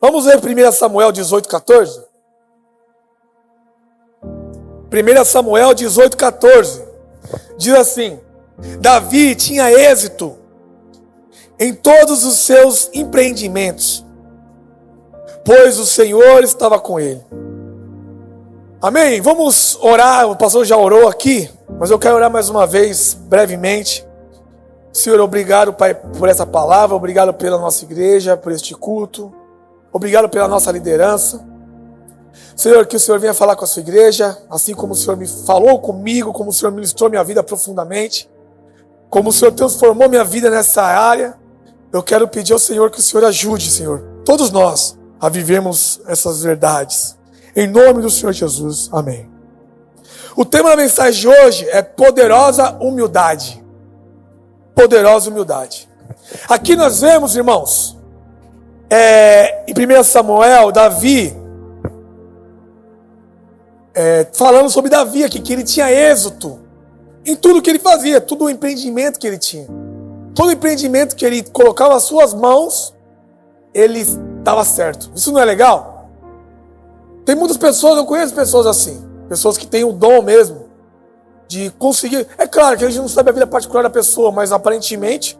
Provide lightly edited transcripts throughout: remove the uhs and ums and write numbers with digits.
Vamos ler 1 Samuel 18:14? 1 Samuel 18:14 diz assim: Davi tinha êxito em todos os seus empreendimentos, pois o Senhor estava com ele. Amém? Vamos orar. O pastor já orou aqui, mas eu quero orar mais uma vez, brevemente. Senhor, obrigado, Pai, por essa palavra, obrigado pela nossa igreja, por este culto, obrigado pela nossa liderança. Senhor, que o Senhor venha falar com a sua igreja, assim como o Senhor me falou comigo, como o Senhor ministrou minha vida profundamente, como o Senhor transformou minha vida nessa área. Eu quero pedir ao Senhor que o Senhor ajude, Senhor, todos nós a vivermos essas verdades. Em nome do Senhor Jesus, amém. O tema da mensagem de hoje é poderosa humildade. Poderosa humildade. Aqui nós vemos, irmãos, em 1 Samuel, Davi, falando sobre Davi aqui, que ele tinha êxito em tudo que ele fazia, todo o empreendimento que ele tinha. Todo empreendimento que ele colocava as suas mãos, ele estava certo. Isso não é legal? Tem muitas pessoas, eu conheço pessoas assim, pessoas que têm o dom mesmo de conseguir. É claro que a gente não sabe a vida particular da pessoa, mas aparentemente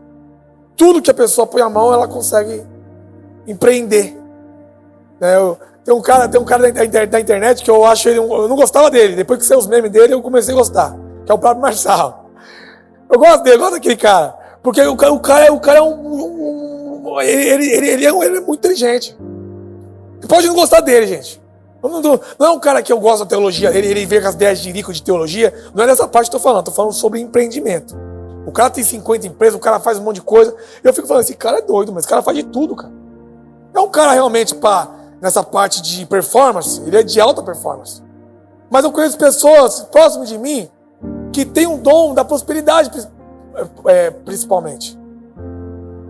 tudo que a pessoa põe a mão, ela consegue empreender. Tem um cara da internet que eu acho ele, eu não gostava dele. Depois que saiu os memes dele, eu comecei a gostar, que é o próprio Marçal. Eu gosto dele, eu gosto daquele cara, porque o cara é ele é muito inteligente. Você pode não gostar dele, gente. Não é um cara que eu gosto da teologia, ele vê com as ideias de rico de teologia, não é dessa parte que eu estou falando sobre empreendimento. O cara tem 50 empresas, o cara faz um monte de coisa, eu fico falando, esse cara é doido, mas esse cara faz de tudo, cara. É um cara realmente, nessa parte de performance, ele é de alta performance. Mas eu conheço pessoas próximas de mim, que tem um dom da prosperidade, principalmente.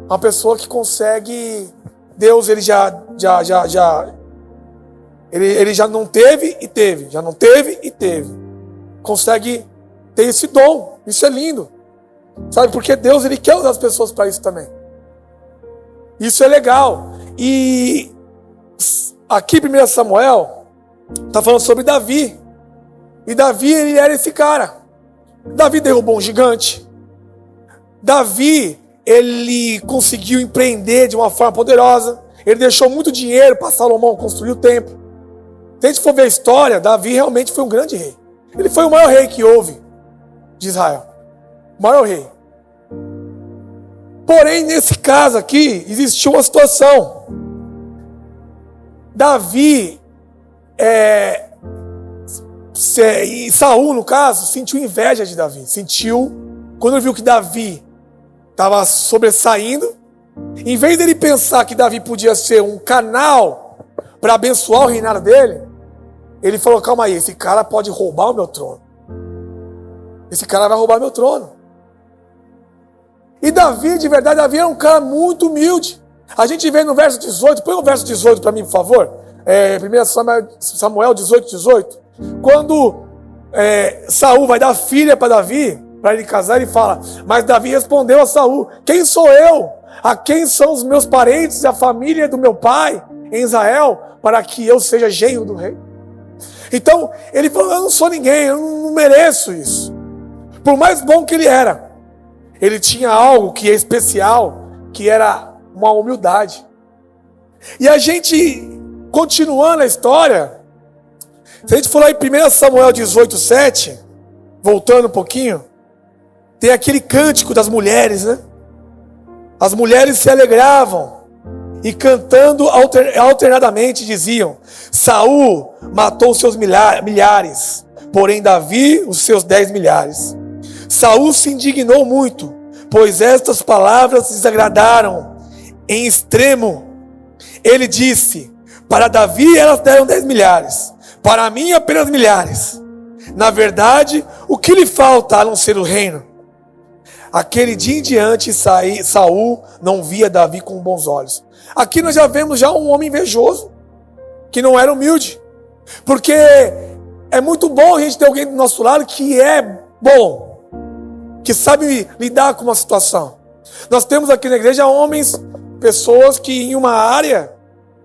Uma pessoa que consegue, Deus ele ele já não teve e teve, já não teve e teve. Consegue ter esse dom, isso é lindo. Sabe, porque Deus ele quer usar as pessoas para isso também. Isso é legal. E aqui 1 Samuel está falando sobre Davi. E Davi ele era esse cara. Davi derrubou um gigante. Davi ele conseguiu empreender de uma forma poderosa. Ele deixou muito dinheiro para Salomão construir o templo. Se a gente for ver a história, Davi realmente foi um grande rei. Ele foi o maior rei que houve de Israel. O maior rei. Porém, nesse caso aqui, existiu uma situação. Davi, e Saul, no caso, sentiu inveja de Davi. Quando ele viu que Davi estava sobressaindo, em vez dele pensar que Davi podia ser um canal para abençoar o reinado dele, ele falou, calma aí, esse cara pode roubar o meu trono. Esse cara vai roubar meu trono. E Davi, de verdade, Davi era um cara muito humilde. A gente vê no verso 18, põe o verso 18 para mim, por favor. 1 Samuel 18. Quando Saul vai dar filha para Davi, para ele casar, ele fala, mas Davi respondeu a Saul, quem sou eu? A quem são os meus parentes e a família do meu pai em Israel, para que eu seja genro do rei? Então, ele falou, eu não sou ninguém, eu não mereço isso. Por mais bom que ele era, ele tinha algo que é especial, que era uma humildade. E a gente, continuando a história, se a gente for lá em 1 Samuel 18:7, voltando um pouquinho, tem aquele cântico das mulheres, né? As mulheres se alegravam e cantando alternadamente diziam, Saul matou seus milhares, porém Davi os seus 10 milhares. Saul se indignou muito, pois estas palavras desagradaram em extremo. Ele disse, para Davi elas deram 10 milhares, para mim apenas milhares. Na verdade, o que lhe falta a não ser o reino? Aquele dia em diante, Saul não via Davi com bons olhos. Aqui nós já vemos um homem invejoso, que não era humilde. Porque é muito bom a gente ter alguém do nosso lado que é bom, que sabe lidar com uma situação. Nós temos aqui na igreja pessoas que em uma área,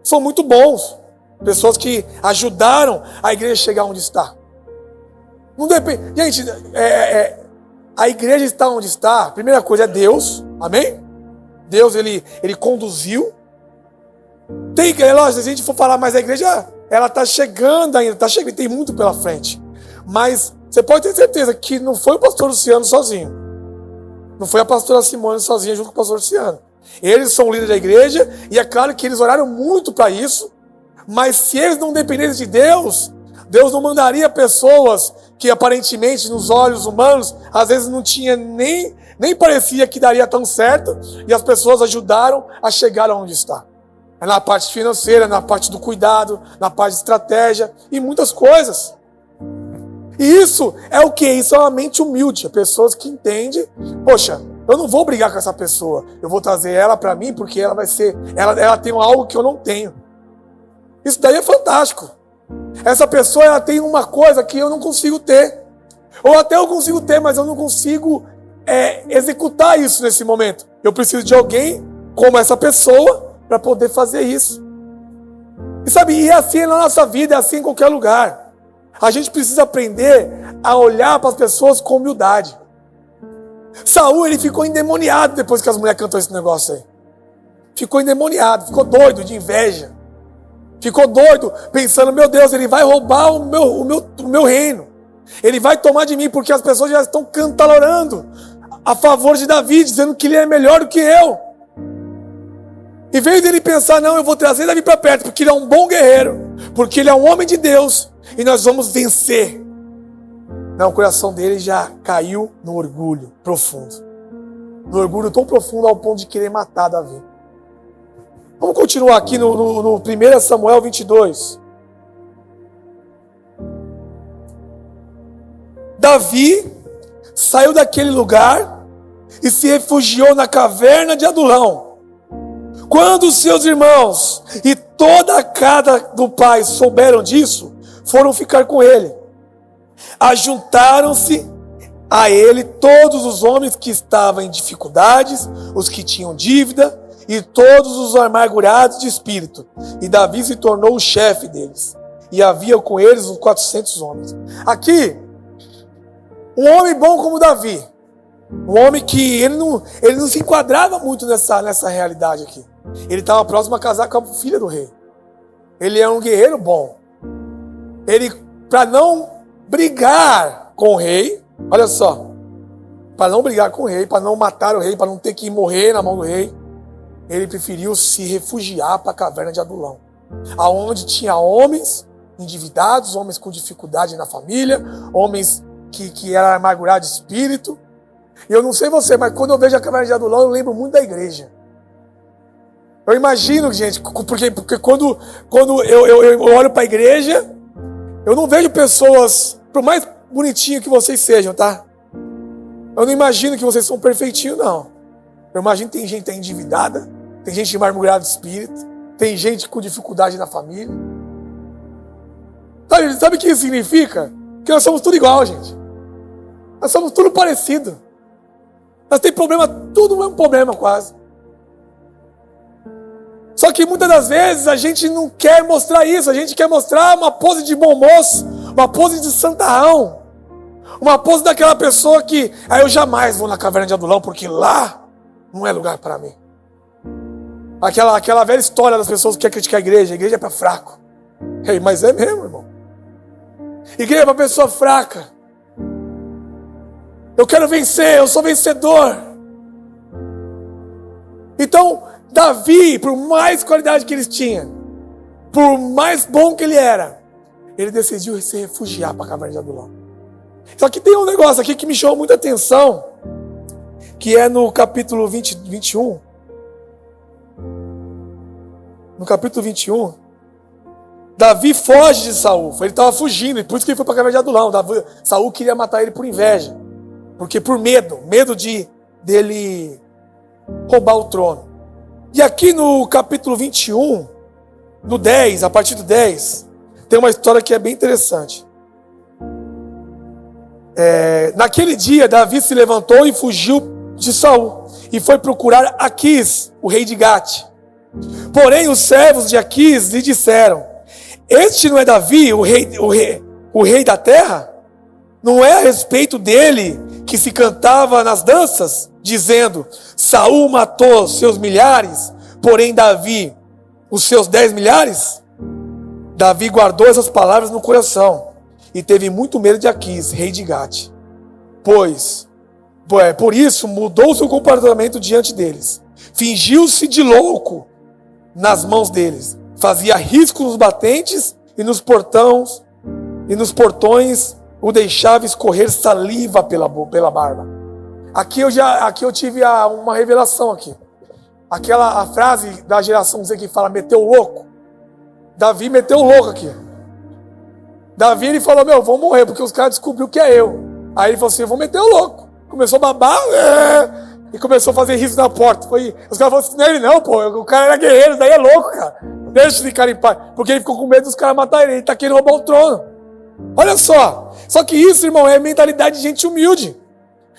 são muito bons. Pessoas que ajudaram a igreja a chegar onde está. Não depende. Gente, a igreja está onde está. A primeira coisa é Deus. Amém? Deus, ele conduziu. Lógico, se a gente for falar, mas a igreja, ela está chegando ainda. Está chegando, tem muito pela frente. Mas você pode ter certeza que não foi o pastor Luciano sozinho. Não foi a pastora Simone sozinha junto com o pastor Luciano. Eles são líderes da igreja. E é claro que eles oraram muito para isso. Mas se eles não dependessem de Deus, Deus não mandaria pessoas que aparentemente nos olhos humanos, às vezes não tinha nem parecia que daria tão certo, e as pessoas ajudaram a chegar onde está. Na parte financeira, na parte do cuidado, na parte de estratégia e muitas coisas. E isso é o quê? Isso é uma mente humilde, pessoas que entendem, poxa, eu não vou brigar com essa pessoa, eu vou trazer ela para mim porque ela vai ser, ela tem algo que eu não tenho. Isso daí é fantástico. Essa pessoa, ela tem uma coisa que eu não consigo ter. Ou até eu consigo ter, mas eu não consigo executar isso nesse momento. Eu preciso de alguém como essa pessoa para poder fazer isso. E sabe, e é assim na nossa vida, é assim em qualquer lugar. A gente precisa aprender a olhar para as pessoas com humildade. Saul, ele ficou endemoniado depois que as mulheres cantou esse negócio aí. Ficou endemoniado, ficou doido de inveja. Ficou doido, pensando, meu Deus, ele vai roubar o meu reino. Ele vai tomar de mim, porque as pessoas já estão cantarolando a favor de Davi, dizendo que ele é melhor do que eu. Em vez dele pensar, não, eu vou trazer Davi para perto, porque ele é um bom guerreiro, porque ele é um homem de Deus, e nós vamos vencer. Não, o coração dele já caiu no orgulho profundo. No orgulho tão profundo ao ponto de querer matar Davi. Vamos continuar aqui no 1 Samuel 22. Davi saiu daquele lugar e se refugiou na caverna de Adulão. Quando os seus irmãos e toda a casa do pai souberam disso, foram ficar com ele. Ajuntaram-se a ele todos os homens que estavam em dificuldades, os que tinham dívida, e todos os amargurados de espírito. E Davi se tornou o chefe deles. E havia com eles uns 400 homens. Aqui, um homem bom como Davi. Um homem que ele não se enquadrava muito nessa realidade aqui. Ele estava próximo a casar com a filha do rei. Ele é um guerreiro bom. Ele, para não brigar com o rei, olha só. Para não brigar com o rei, para não matar o rei, para não ter que morrer na mão do rei, ele preferiu se refugiar para a caverna de Adulão, aonde tinha homens endividados, homens com dificuldade na família, homens que eram amargurados de espírito. E eu não sei você, mas quando eu vejo a caverna de Adulão, eu lembro muito da igreja. Eu imagino, gente, porque quando eu olho para a igreja, eu não vejo pessoas, por mais bonitinho que vocês sejam, tá? Eu não imagino que vocês são perfeitinhos, não. Eu imagino que tem gente endividada, tem gente amargurada de espírito, tem gente com dificuldade na família. Sabe o que isso significa? Que nós somos tudo igual, gente. Nós somos tudo parecido. Nós temos problema, tudo o mesmo problema quase. Só que muitas das vezes a gente não quer mostrar isso, a gente quer mostrar uma pose de bom moço, uma pose de santarrão, uma pose daquela pessoa que, eu jamais vou na caverna de Adulão, porque lá não é lugar para mim. Aquela velha história das pessoas que querem criticar a igreja é para fraco. Mas é mesmo, irmão. Igreja é para pessoa fraca. Eu quero vencer, eu sou vencedor. Então, Davi, por mais qualidade que ele tinha, por mais bom que ele era, ele decidiu se refugiar para a caverna de Adulão. Só que tem um negócio aqui que me chamou muita atenção, que é no capítulo 21. No capítulo 21, Davi foge de Saul. Ele estava fugindo, e por isso que ele foi para a caverna de Adulão. Saul queria matar ele por inveja, porque por medo dele roubar o trono. E aqui no capítulo 21, no 10, a partir do 10, tem uma história que é bem interessante. Naquele dia, Davi se levantou e fugiu de Saul, e foi procurar Aquis, o rei de Gate. Porém, os servos de Aquis lhe disseram: este não é Davi, o rei da terra? Não é a respeito dele que se cantava nas danças, dizendo: Saul matou seus milhares, porém Davi os seus 10 milhares? Davi guardou essas palavras no coração e teve muito medo de Aquis, rei de Gate. Por isso mudou seu comportamento diante deles. Fingiu-se de louco nas mãos deles. Fazia risco nos batentes e nos portões o deixava escorrer saliva pela barba. Aqui eu tive uma revelação aqui. A frase da geração Z que fala meteu louco. Davi meteu louco aqui. Davi ele falou: vou morrer porque os caras descobriram que é eu. Aí ele falou assim: eu vou meter o louco. Começou a babar e começou a fazer risco na porta. Os caras falaram assim: não é ele não, pô. O cara era guerreiro, daí é louco, cara. Deixa esse cara em paz. Porque ele ficou com medo dos caras matarem ele. Ele tá querendo roubar o trono. Olha só. Só que isso, irmão, é mentalidade de gente humilde.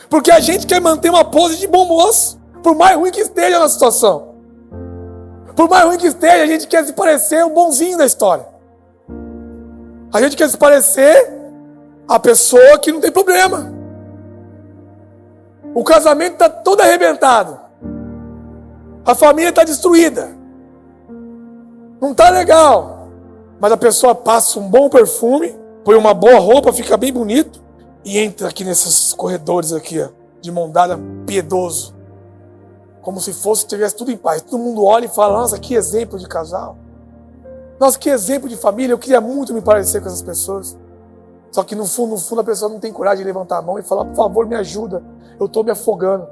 Porque a gente quer manter uma pose de bom moço. Por mais ruim que esteja na situação. Por mais ruim que esteja, a gente quer se parecer o bonzinho da história. A gente quer se parecer a pessoa que não tem problema. O casamento está todo arrebentado. A família está destruída. Não está legal. Mas a pessoa passa um bom perfume, põe uma boa roupa, fica bem bonito e entra aqui nesses corredores aqui, ó, de mão dada, piedoso. Como se tivesse tudo em paz. Todo mundo olha e fala: nossa, que exemplo de casal. Nossa, que exemplo de família. Eu queria muito me parecer com essas pessoas. Só que no fundo a pessoa não tem coragem de levantar a mão e falar: por favor, me ajuda. Eu estou me afogando.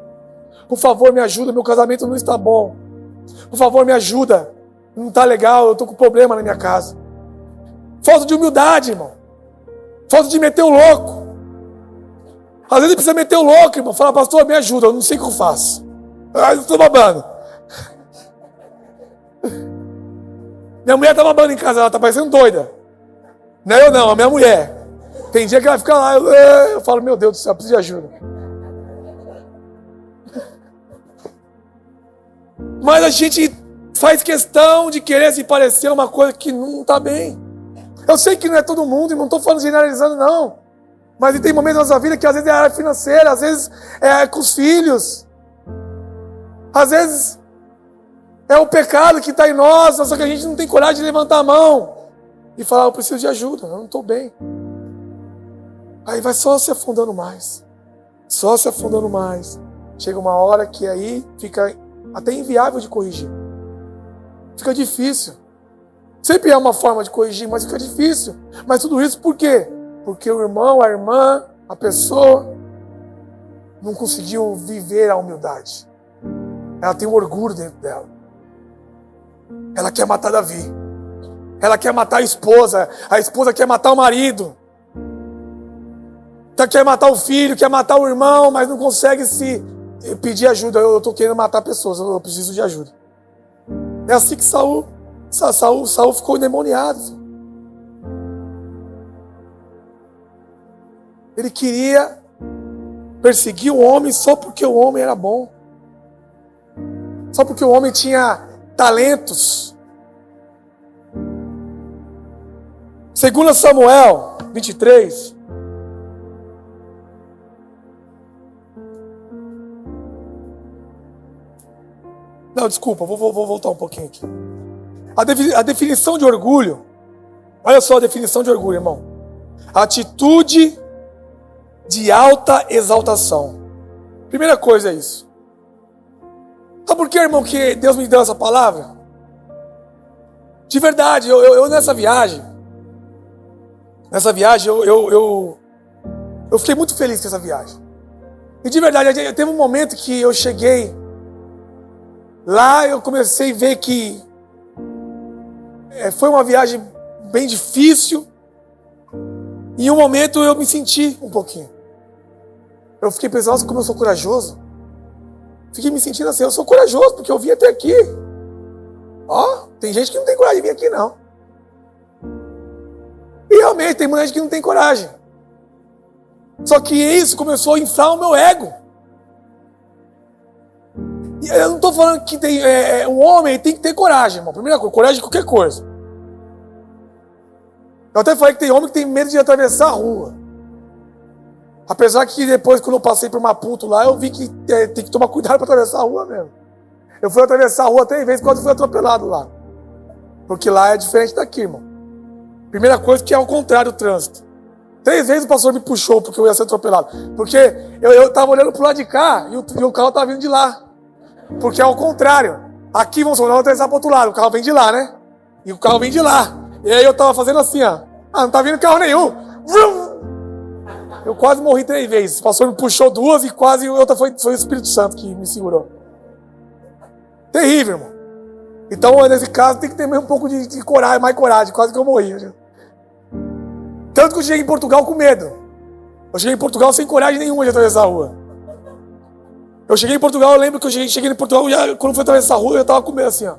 Por favor, me ajuda. Meu casamento não está bom. Por favor, me ajuda. Não está legal. Eu estou com problema na minha casa. Falta de humildade, irmão. Falta de meter o louco. Às vezes precisa meter o louco, irmão. Fala: pastor, me ajuda. Eu não sei o que eu faço. Eu estou babando. Minha mulher está babando em casa. Ela está parecendo doida. Não é eu não, a minha mulher. Tem dia que ela fica lá, eu falo: meu Deus do céu, eu preciso de ajuda. Mas a gente faz questão de querer se parecer uma coisa que não está bem. Eu sei que não é todo mundo, e não estou falando generalizando não. Mas tem momentos na nossa vida que às vezes é a área financeira, às vezes é com os filhos. Às vezes é o pecado que está em nós, só que a gente não tem coragem de levantar a mão e falar: eu preciso de ajuda, eu não estou bem. Aí vai só se afundando mais. Só se afundando mais. Chega uma hora que aí fica até inviável de corrigir. Fica difícil. Sempre é uma forma de corrigir, mas fica difícil. Mas tudo isso por quê? Porque o irmão, a irmã, a pessoa não conseguiu viver a humildade. Ela tem um orgulho dentro dela. Ela quer matar Davi. Ela quer matar a esposa quer matar o marido. Quer matar o filho, quer matar o irmão, mas não consegue se pedir ajuda. Eu estou querendo matar pessoas, eu preciso de ajuda. É assim que Saul ficou endemoniado. Ele queria perseguir o homem só porque o homem era bom. Só porque o homem tinha talentos. 2 Samuel 23. Não, desculpa, vou voltar um pouquinho aqui. A definição de orgulho. Olha só a definição de orgulho, irmão. Atitude de alta exaltação. Primeira coisa é isso. Sabe por que, irmão, que Deus me deu essa palavra? De verdade, eu nessa viagem, eu fiquei muito feliz com essa viagem. E de verdade, teve um momento que eu cheguei lá, eu comecei a ver que foi uma viagem bem difícil. E em um momento eu me senti um pouquinho. Eu fiquei pensando: nossa, como eu sou corajoso. Fiquei me sentindo assim: eu sou corajoso porque eu vim até aqui. Tem gente que não tem coragem de vir aqui não. E realmente tem muita gente que não tem coragem. Só que isso começou a inflar o meu ego. E eu não estou falando que um homem tem que ter coragem, irmão. Primeira coisa, coragem de qualquer coisa. Eu até falei que tem homem que tem medo de atravessar a rua. Apesar que depois, quando eu passei por Maputo lá, eu vi que tem que tomar cuidado para atravessar a rua mesmo. Eu fui atravessar a rua 3 vezes, quase fui atropelado lá. Porque lá é diferente daqui, irmão. Primeira coisa que é ao contrário o trânsito. 3 vezes o pastor me puxou porque eu ia ser atropelado. Porque eu estava olhando pro lado de cá e o carro estava vindo de lá. Porque é ao contrário. Aqui, vamos supor, nós vamos atravessar pro outro lado. O carro vem de lá, né? E o carro vem de lá. E aí eu estava fazendo assim, ó. Não tá vindo carro nenhum. Eu quase morri 3 vezes. O pastor me puxou 2 e quase outra foi o Espírito Santo que me segurou. Terrível, irmão. Então, nesse caso, tem que ter um pouco de coragem, mais coragem. Quase que eu morri. Tanto que eu cheguei em Portugal com medo. Eu cheguei em Portugal sem coragem nenhuma de atravessar a rua. Eu cheguei em Portugal, eu lembro que eu cheguei em Portugal, quando eu fui atravessar a rua, eu tava com medo assim, ó.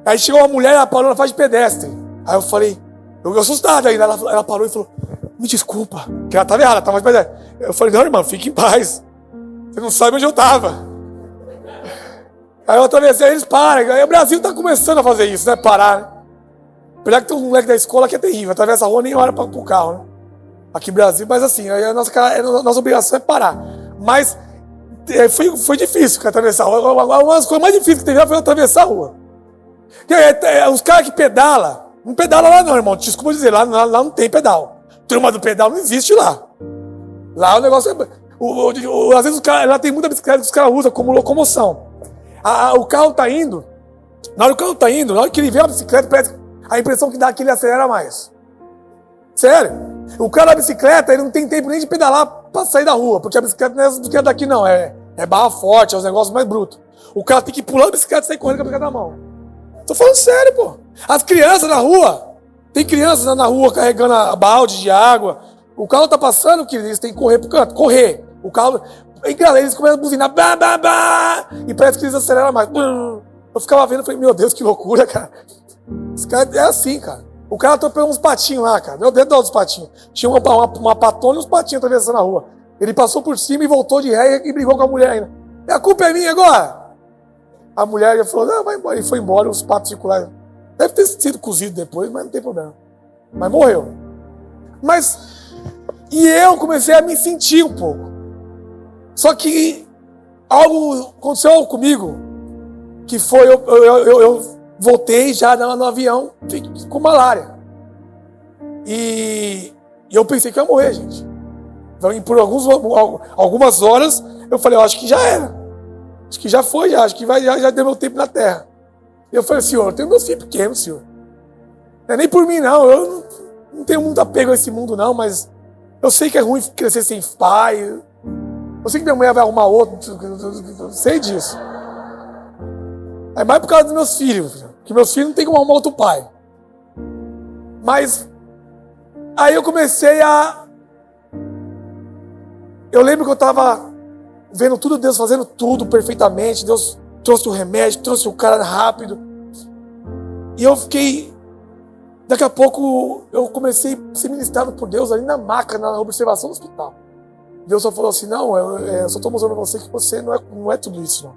Aí chegou uma mulher, ela parou na faixa de pedestre. Aí eu falei, eu assustado ainda, ela parou e falou, me desculpa, que ela tava errada, tava mais pedestre. Eu falei, não, irmão, fique em paz. Você não sabe onde eu tava. Aí eu atravessei, eles param. Aí o Brasil tá começando a fazer isso, né? Parar, né? Apesar que tem um moleque da escola que é terrível, atravessa a rua nem olha pro carro, né? Aqui no Brasil, mas assim, a nossa obrigação é parar. Mas foi difícil atravessar a rua. Uma das coisas mais difíceis que teve foi atravessar a rua. Os caras que pedalam, não pedala lá não, irmão. Desculpa dizer, lá não tem pedal. Turma do pedal não existe lá. Lá o negócio é... às vezes lá tem muita bicicleta que os caras usam como locomoção. O carro tá indo, na hora que ele vê a bicicleta, parece a impressão que dá é que ele acelera mais. Sério. O cara da bicicleta, ele não tem tempo nem de pedalar pra sair da rua, porque a bicicleta não é essa bicicleta daqui não, é barra forte, é os negócios mais brutos. O cara tem que pular a bicicleta e sair correndo com a bicicleta na mão. Tô falando sério, pô. As crianças na rua, tem crianças na rua carregando a balde de água. O carro tá passando, querido, eles têm que correr pro canto, correr. O carro... Eles começam a buzinar, e parece que eles aceleram mais. Eu ficava vendo e falei, meu Deus, que loucura, cara. Esse cara é assim, cara. O cara atropelou uns patinhos lá, cara. Meu Deus dos patinhos. Tinha uma patona e uns patinhos atravessando a rua. Ele passou por cima e voltou de ré e brigou com a mulher ainda. A culpa é minha agora. A mulher já falou, não, vai embora. Ele foi embora, os patos circulares. Deve ter sido cozido depois, mas não tem problema. Mas morreu. E eu comecei a me sentir um pouco. Só que algo aconteceu comigo, que foi, eu voltei já no avião com malária. E eu pensei que eu ia morrer, gente. E por algumas horas, eu falei, acho que já era. Acho que já foi, acho que já deu meu tempo na terra. E eu falei, senhor, eu tenho meus filhos pequenos, senhor. Não é nem por mim, não. Eu não tenho muito apego a esse mundo, não, mas eu sei que é ruim crescer sem pai. Eu sei que minha mulher vai arrumar outro, eu sei disso. É mais por causa dos meus filhos, que meus filhos não tem como arrumar outro pai. Mas aí eu comecei eu lembro que eu estava vendo tudo, Deus fazendo tudo perfeitamente. Deus trouxe o remédio, trouxe o cara rápido. E eu fiquei... Daqui a pouco eu comecei a ser ministrado por Deus ali na maca, na observação do hospital. Deus só falou assim, não, eu só estou mostrando para você que você não é tudo isso, não.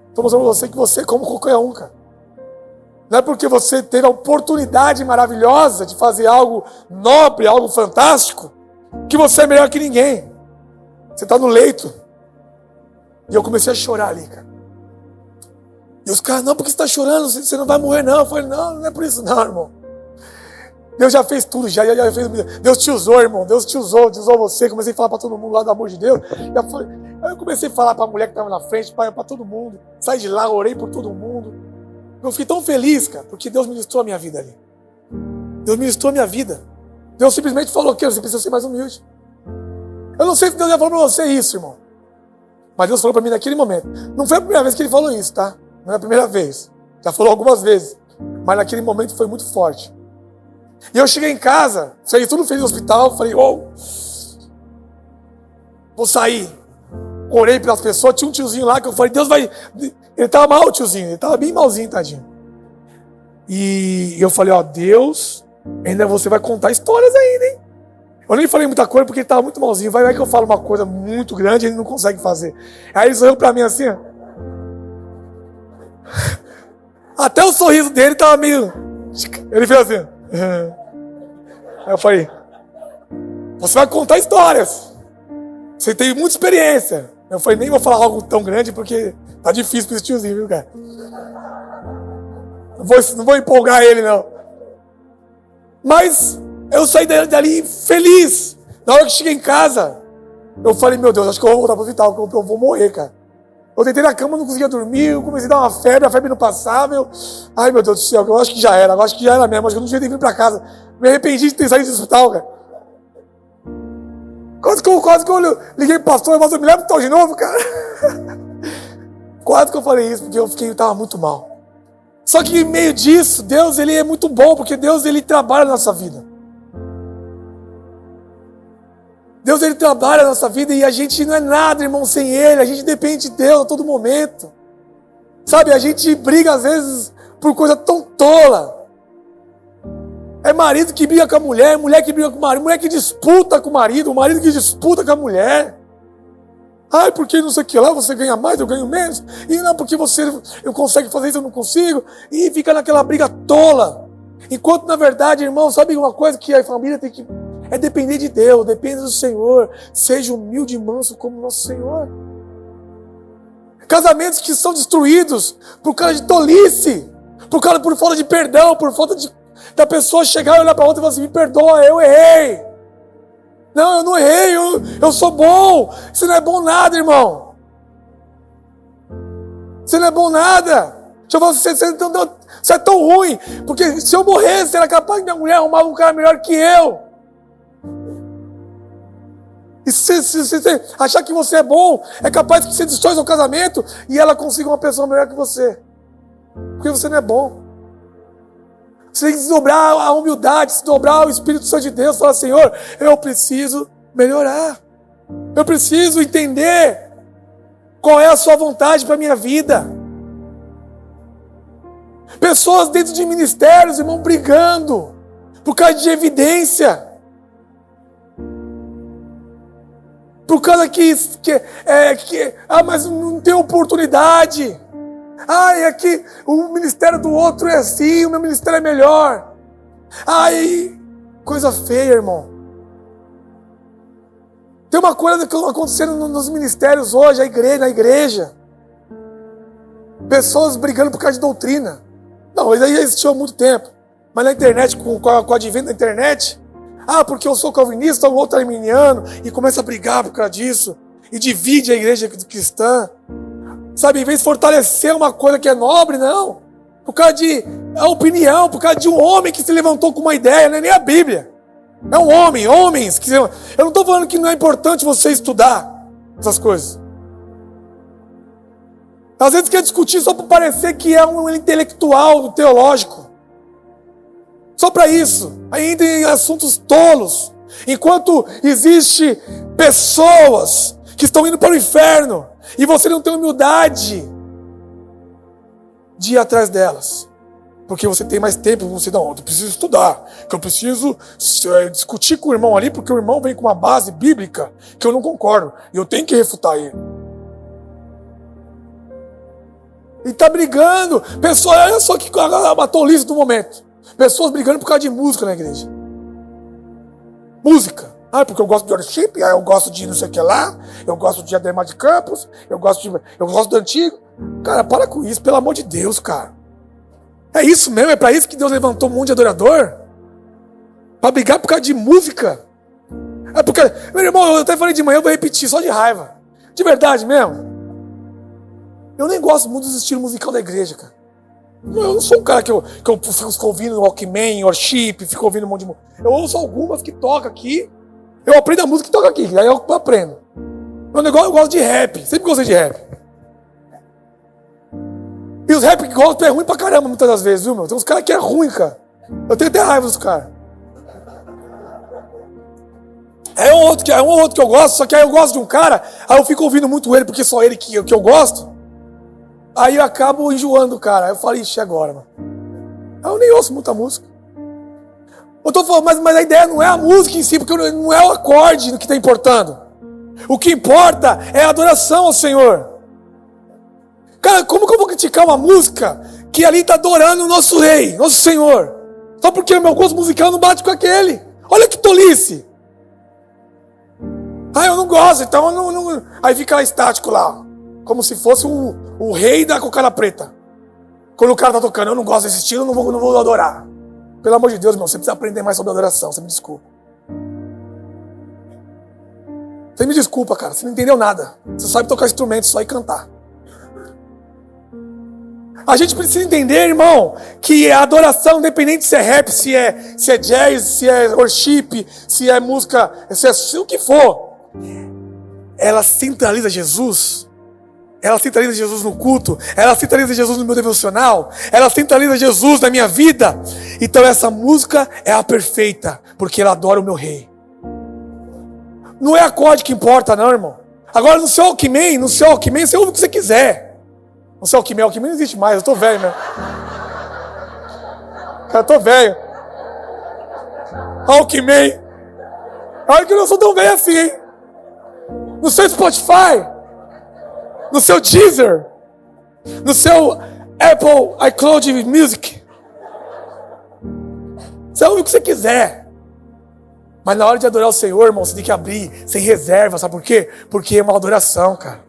Estou mostrando para você que você é como qualquer um, cara. Não é porque você teve a oportunidade maravilhosa de fazer algo nobre, algo fantástico, que você é melhor que ninguém. Você está no leito. E eu comecei a chorar ali, cara. E os caras, não, porque você está chorando, você não vai morrer, não. Eu falei, não é por isso não, irmão. Deus já fez tudo, já fez. Deus te usou, irmão. Deus te usou você. Comecei a falar para todo mundo lá do amor de Deus. Aí eu comecei a falar para a mulher que estava na frente, para todo mundo. Saí de lá, orei por todo mundo. Eu fiquei tão feliz, cara, porque Deus ministrou a minha vida ali. Deus ministrou a minha vida. Deus simplesmente falou que você precisa ser mais humilde. Eu não sei se Deus já falou para você isso, irmão. Mas Deus falou para mim naquele momento. Não foi a primeira vez que Ele falou isso, tá? Não é a primeira vez. Já falou algumas vezes. Mas naquele momento foi muito forte. E eu cheguei em casa, saí tudo feliz no hospital, falei, vou sair. Orei pelas pessoas, tinha um tiozinho lá que eu falei, Deus vai... Ele estava mal, o tiozinho, ele estava bem malzinho, tadinho. E eu falei, Deus, ainda você vai contar histórias ainda, hein? Eu nem falei muita coisa porque ele tava muito malzinho. Vai que eu falo uma coisa muito grande e ele não consegue fazer. Aí ele sorriu pra mim assim, ó. Até o sorriso dele tava meio... Ele fez assim. Aí eu falei, você vai contar histórias. Você tem muita experiência. Eu falei, nem vou falar algo tão grande porque tá difícil pra esse tiozinho, viu, cara? Não vou empolgar ele, não. Mas eu saí dali feliz. Na hora que cheguei em casa, eu falei, meu Deus, acho que eu vou voltar pro hospital, porque eu vou morrer, cara. Eu deitei na cama, não conseguia dormir, eu comecei a dar uma febre, a febre não passava. Ai, meu Deus do céu, eu acho que já era, mesmo, acho que eu não devia ter vindo pra casa. Me arrependi de ter saído do hospital, cara. Quase que eu liguei pro pastor, mas eu me lembro do de novo, cara. Quase que eu falei isso, porque eu tava muito mal. Só que em meio disso, Deus, ele é muito bom, porque Deus, ele trabalha na nossa vida. Deus, ele trabalha na nossa vida e a gente não é nada, irmão, sem ele. A gente depende de Deus a todo momento. Sabe, a gente briga às vezes por coisa tão tola. É marido que briga com a mulher, mulher que briga com o marido, mulher que disputa com o marido que disputa com a mulher. Ai, porque não sei o que lá, você ganha mais, eu ganho menos. E não, porque eu consegue fazer isso, eu não consigo. E fica naquela briga tola. Enquanto, na verdade, irmão, sabe uma coisa que a família tem que... É depender de Deus, depende do Senhor. Seja humilde e manso como nosso Senhor. Casamentos que são destruídos por causa de tolice, por falta de perdão, por falta da pessoa chegar e olhar para outra e falar assim, me perdoa, eu errei. Não, eu não errei, eu sou bom. Você não é bom nada, irmão. Você não é bom nada. Deixa eu falar, você é tão ruim, porque se eu morresse, era capaz que minha mulher arrumava um cara melhor que eu. E se você achar que você é bom, é capaz que você destrói seu casamento e ela consiga uma pessoa melhor que você. Porque você não é bom. Você tem que desdobrar a humildade, desdobrar o Espírito Santo de Deus, falar, Senhor, eu preciso melhorar. Eu preciso entender qual é a sua vontade para a minha vida. Pessoas dentro de ministérios, irmão, brigando por causa de evidência. Por causa mas não tem oportunidade. É que o ministério do outro é assim, o meu ministério é melhor. Coisa feia, irmão. Tem uma coisa que está acontecendo nos ministérios hoje, na igreja. Pessoas brigando por causa de doutrina. Não, isso aí já existiu há muito tempo. Mas na internet, com o advento da internet, porque eu sou calvinista, o outro é arminiano, e começa a brigar por causa disso, e divide a igreja cristã. Sabe, em vez de fortalecer uma coisa que é nobre, não. Por causa de opinião, por causa de um homem que se levantou com uma ideia, não é nem a Bíblia. É um homem, homens que... Eu não estou falando que não é importante você estudar essas coisas. Às vezes quer discutir só para parecer que é um intelectual teológico. Só para isso. Ainda em assuntos tolos. Enquanto existe pessoas que estão indo para o inferno e você não tem humildade de ir atrás delas. Porque você tem mais tempo, eu preciso estudar, que eu preciso discutir com o irmão ali, porque o irmão vem com uma base bíblica que eu não concordo, e eu tenho que refutar ele. E está brigando, pessoas, olha só que a tolice do momento, pessoas brigando por causa de música na igreja. Música, porque eu gosto de worship, eu gosto de não sei o que lá, eu gosto de Ademar de Campos, eu gosto do antigo. Cara, para com isso, pelo amor de Deus, cara. É isso mesmo? É para isso que Deus levantou um monte de adorador? Para brigar por causa de música? É porque, meu irmão, eu até falei de manhã, eu vou repetir, só de raiva. De verdade mesmo. Eu nem gosto muito dos estilos musicais da igreja, cara. Eu não sou um cara que eu fico ouvindo Walkman, worship, fico ouvindo um monte de música. Eu ouço algumas que tocam aqui, eu aprendo a música que toca aqui, aí eu aprendo. Meu negócio, eu gosto de rap, sempre gostei de rap. E os rap que gostam é ruim pra caramba muitas das vezes, viu, meu? Tem uns caras que é ruim, cara. Eu tenho até raiva dos caras. É um outro que eu gosto, só que aí eu gosto de um cara, aí eu fico ouvindo muito ele, porque só ele que eu gosto. Aí eu acabo enjoando o cara. Aí eu falo, ixi, agora, mano. Aí eu nem ouço muita música. Eu tô falando, mas a ideia não é a música em si, porque não é o acorde que está importando. O que importa é a adoração ao Senhor. Cara, como que eu vou criticar uma música que ali está adorando o nosso rei, nosso Senhor? Só porque o meu gosto musical não bate com aquele. Olha que tolice. Ah, eu não gosto, então eu não... Aí fica lá estático lá, como se fosse o rei da cocada preta. Quando o cara tá tocando, eu não gosto desse estilo, não vou adorar. Pelo amor de Deus, irmão, você precisa aprender mais sobre adoração, você me desculpa. Você me desculpa, cara, você não entendeu nada. Você sabe tocar instrumento só e cantar. A gente precisa entender, irmão, que a adoração, independente se é rap, se é jazz, se é worship, se é música, se é o que for, ela centraliza Jesus. Ela centraliza Jesus no culto, ela centraliza Jesus no meu devocional, ela centraliza Jesus na minha vida. Então essa música é a perfeita, porque ela adora o meu rei. Não é acorde que importa, não, irmão. Agora no seu Walkman, você ouve o que você quiser. No seu Walkman não existe mais, eu tô velho mesmo. Cara, eu tô velho. Walkman. Olha que eu não sou tão velho assim, hein? No seu Spotify, no seu Deezer, no seu Apple iCloud Music. Você ouve o que você quiser. Mas na hora de adorar o Senhor, irmão, você tem que abrir sem reserva, sabe por quê? Porque é uma adoração, cara.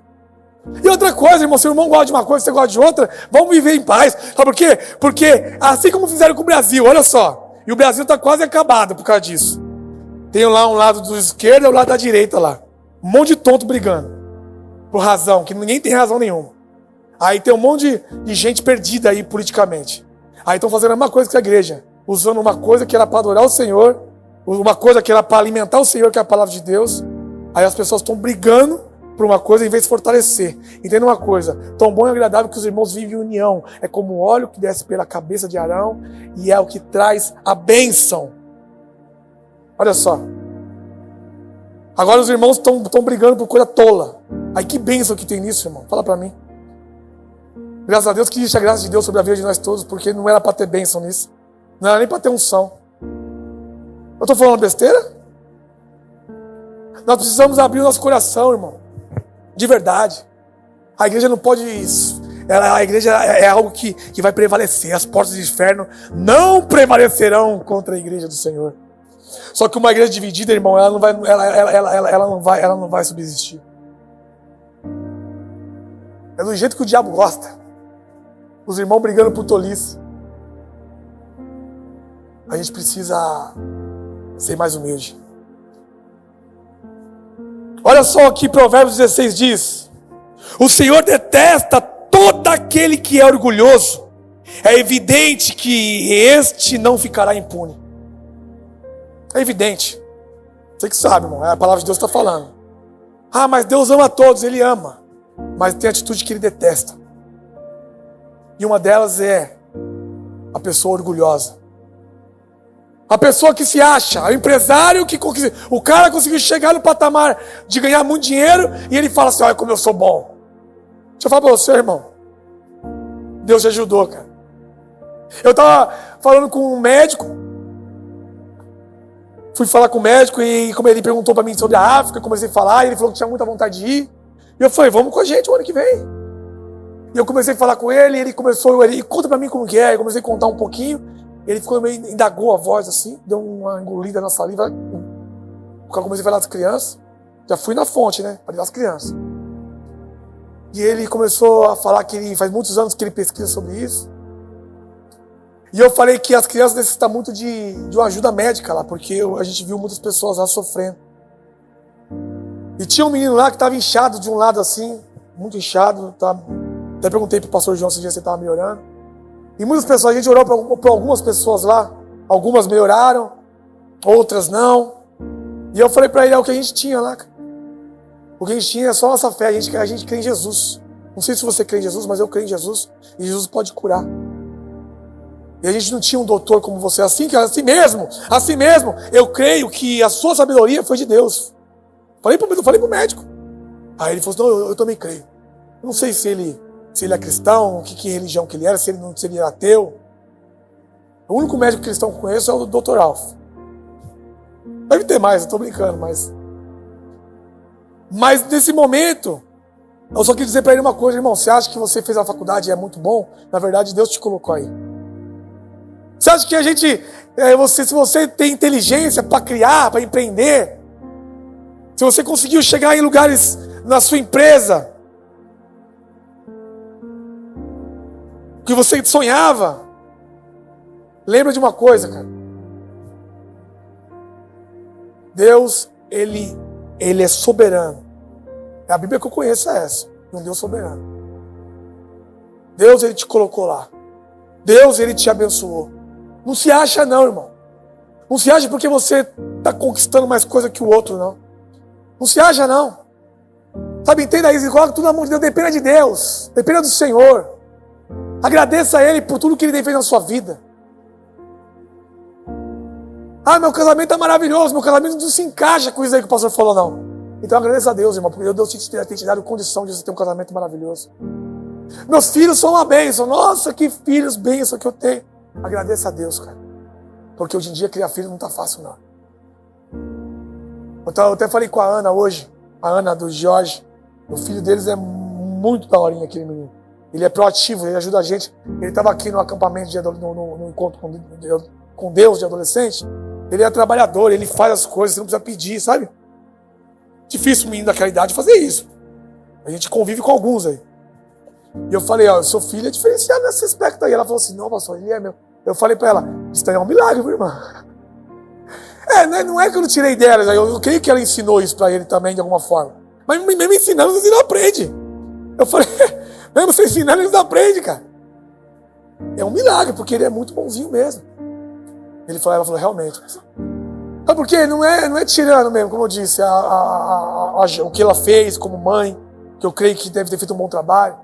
E outra coisa, irmão, se o irmão gosta de uma coisa, você gosta de outra, vamos viver em paz. Sabe por quê? Porque assim como fizeram com o Brasil, olha só. E o Brasil está quase acabado por causa disso. Tem lá um lado do esquerdo e o lado da direita lá. Um monte de tonto brigando. Por razão, que ninguém tem razão nenhuma. Aí tem um monte de gente perdida aí politicamente. Aí estão fazendo a mesma coisa que a igreja. Usando uma coisa que era para adorar o Senhor, uma coisa que era para alimentar o Senhor, que é a palavra de Deus. Aí as pessoas estão brigando por uma coisa em vez de fortalecer. Entenda uma coisa, tão bom e agradável que os irmãos vivem em união. É como o óleo que desce pela cabeça de Arão e é o que traz a bênção. Olha só. Agora os irmãos estão brigando por coisa tola. Aí que bênção que tem nisso, irmão? Fala pra mim. Graças a Deus que existe a graça de Deus sobre a vida de nós todos, porque não era para ter bênção nisso. Não era nem para ter unção. Eu estou falando besteira? Nós precisamos abrir o nosso coração, irmão. De verdade. A igreja não pode... A igreja é algo que vai prevalecer. As portas do inferno não prevalecerão contra a igreja do Senhor. Só que uma igreja dividida, irmão, ela não vai subsistir. É do jeito que o diabo gosta. Os irmãos brigando por tolice. A gente precisa ser mais humilde. Olha só o que Provérbios 16 diz. O Senhor detesta todo aquele que é orgulhoso. É evidente que este não ficará impune. É evidente. Você que sabe, irmão. A palavra de Deus está falando. Ah, mas Deus ama a todos. Ele ama. Mas tem atitude que Ele detesta. E uma delas é a pessoa orgulhosa. A pessoa que se acha, o empresário que o cara conseguiu chegar no patamar de ganhar muito dinheiro e ele fala assim, olha como eu sou bom. Deixa eu falar para você, irmão. Deus te ajudou, cara. Eu estava falando com um médico. Fui falar com o médico e como ele perguntou para mim sobre a África, comecei a falar, e ele falou que tinha muita vontade de ir. E eu falei, vamos com a gente o ano que vem. E eu comecei a falar com ele, e ele conta para mim como que é, eu comecei a contar um pouquinho. Ele ficou meio, indagou a voz assim, deu uma engolida na saliva. Eu comecei a falar das crianças. Já fui na fonte, né? Para das crianças. E ele começou a falar que ele faz muitos anos que ele pesquisa sobre isso. E eu falei que as crianças necessitam muito de uma ajuda médica lá, porque a gente viu muitas pessoas lá sofrendo. E tinha um menino lá que estava inchado de um lado assim, muito inchado. Tá? Até perguntei pro pastor João se ele estava melhorando. E muitas pessoas, a gente orou para algumas pessoas lá. Algumas melhoraram, outras não. E eu falei para ele, é o que a gente tinha lá. O que a gente tinha é só a nossa fé, a gente crê em Jesus. Não sei se você crê em Jesus, mas eu creio em Jesus. E Jesus pode curar. E a gente não tinha um doutor como você, assim mesmo, eu creio que a sua sabedoria foi de Deus. Falei pro médico. Aí ele falou assim, não, eu também creio. Eu não sei se ele é cristão, que religião que ele era, se ele era ateu. O único médico cristão que eu conheço é o Dr. Alf. Deve ter mais, eu tô brincando, mas nesse momento, eu só queria dizer para ele uma coisa, irmão. Você acha que você fez a faculdade e é muito bom? Na verdade, Deus te colocou aí. Você acha que se você tem inteligência para criar, para empreender, se você conseguiu chegar em lugares na sua empresa que você sonhava, lembra de uma coisa, cara. Deus, Ele é soberano. A Bíblia que eu conheço é essa. Um Deus soberano. Deus, Ele te colocou lá. Deus, Ele te abençoou. Não se acha não, irmão. Não se acha porque você está conquistando mais coisa que o outro, não. Não se acha não. Sabe, entenda isso. Coloca tudo na mão de Deus. Dependa de Deus. Dependa do Senhor. Agradeça a Ele por tudo que Ele tem feito na sua vida. Ah, meu casamento é maravilhoso. Meu casamento não se encaixa com isso aí que o pastor falou, não. Então agradeça a Deus, irmão, porque Deus tem te dado condição de você ter um casamento maravilhoso. Meus filhos são uma bênção. Nossa, que filhos, bênção que eu tenho. Agradeça a Deus, cara. Porque hoje em dia criar filho não tá fácil, não. Eu até falei com a Ana hoje, a Ana do Jorge. O filho deles é muito daorinha, aquele menino. Ele é proativo, ele ajuda a gente. Ele estava aqui no acampamento, no encontro com Deus de adolescente. Ele é trabalhador, ele faz as coisas, você não precisa pedir, sabe? Difícil o menino daquela idade fazer isso. A gente convive com alguns aí. E eu falei, ó, seu filho é diferenciado nesse aspecto aí. Ela falou assim, não, pastor, ele é meu. Eu falei pra ela, isso daí é um milagre, minha irmã. Não é que eu não tirei dela, eu creio que ela ensinou isso pra ele também, de alguma forma. Mas mesmo ensinando, ele não aprende. Eu falei, mesmo você ensinando, ele não aprende, cara. É um milagre, porque ele é muito bonzinho mesmo. Ela falou, realmente. Sabe por quê? Não é tirando mesmo, como eu disse, o que ela fez como mãe, que eu creio que deve ter feito um bom trabalho.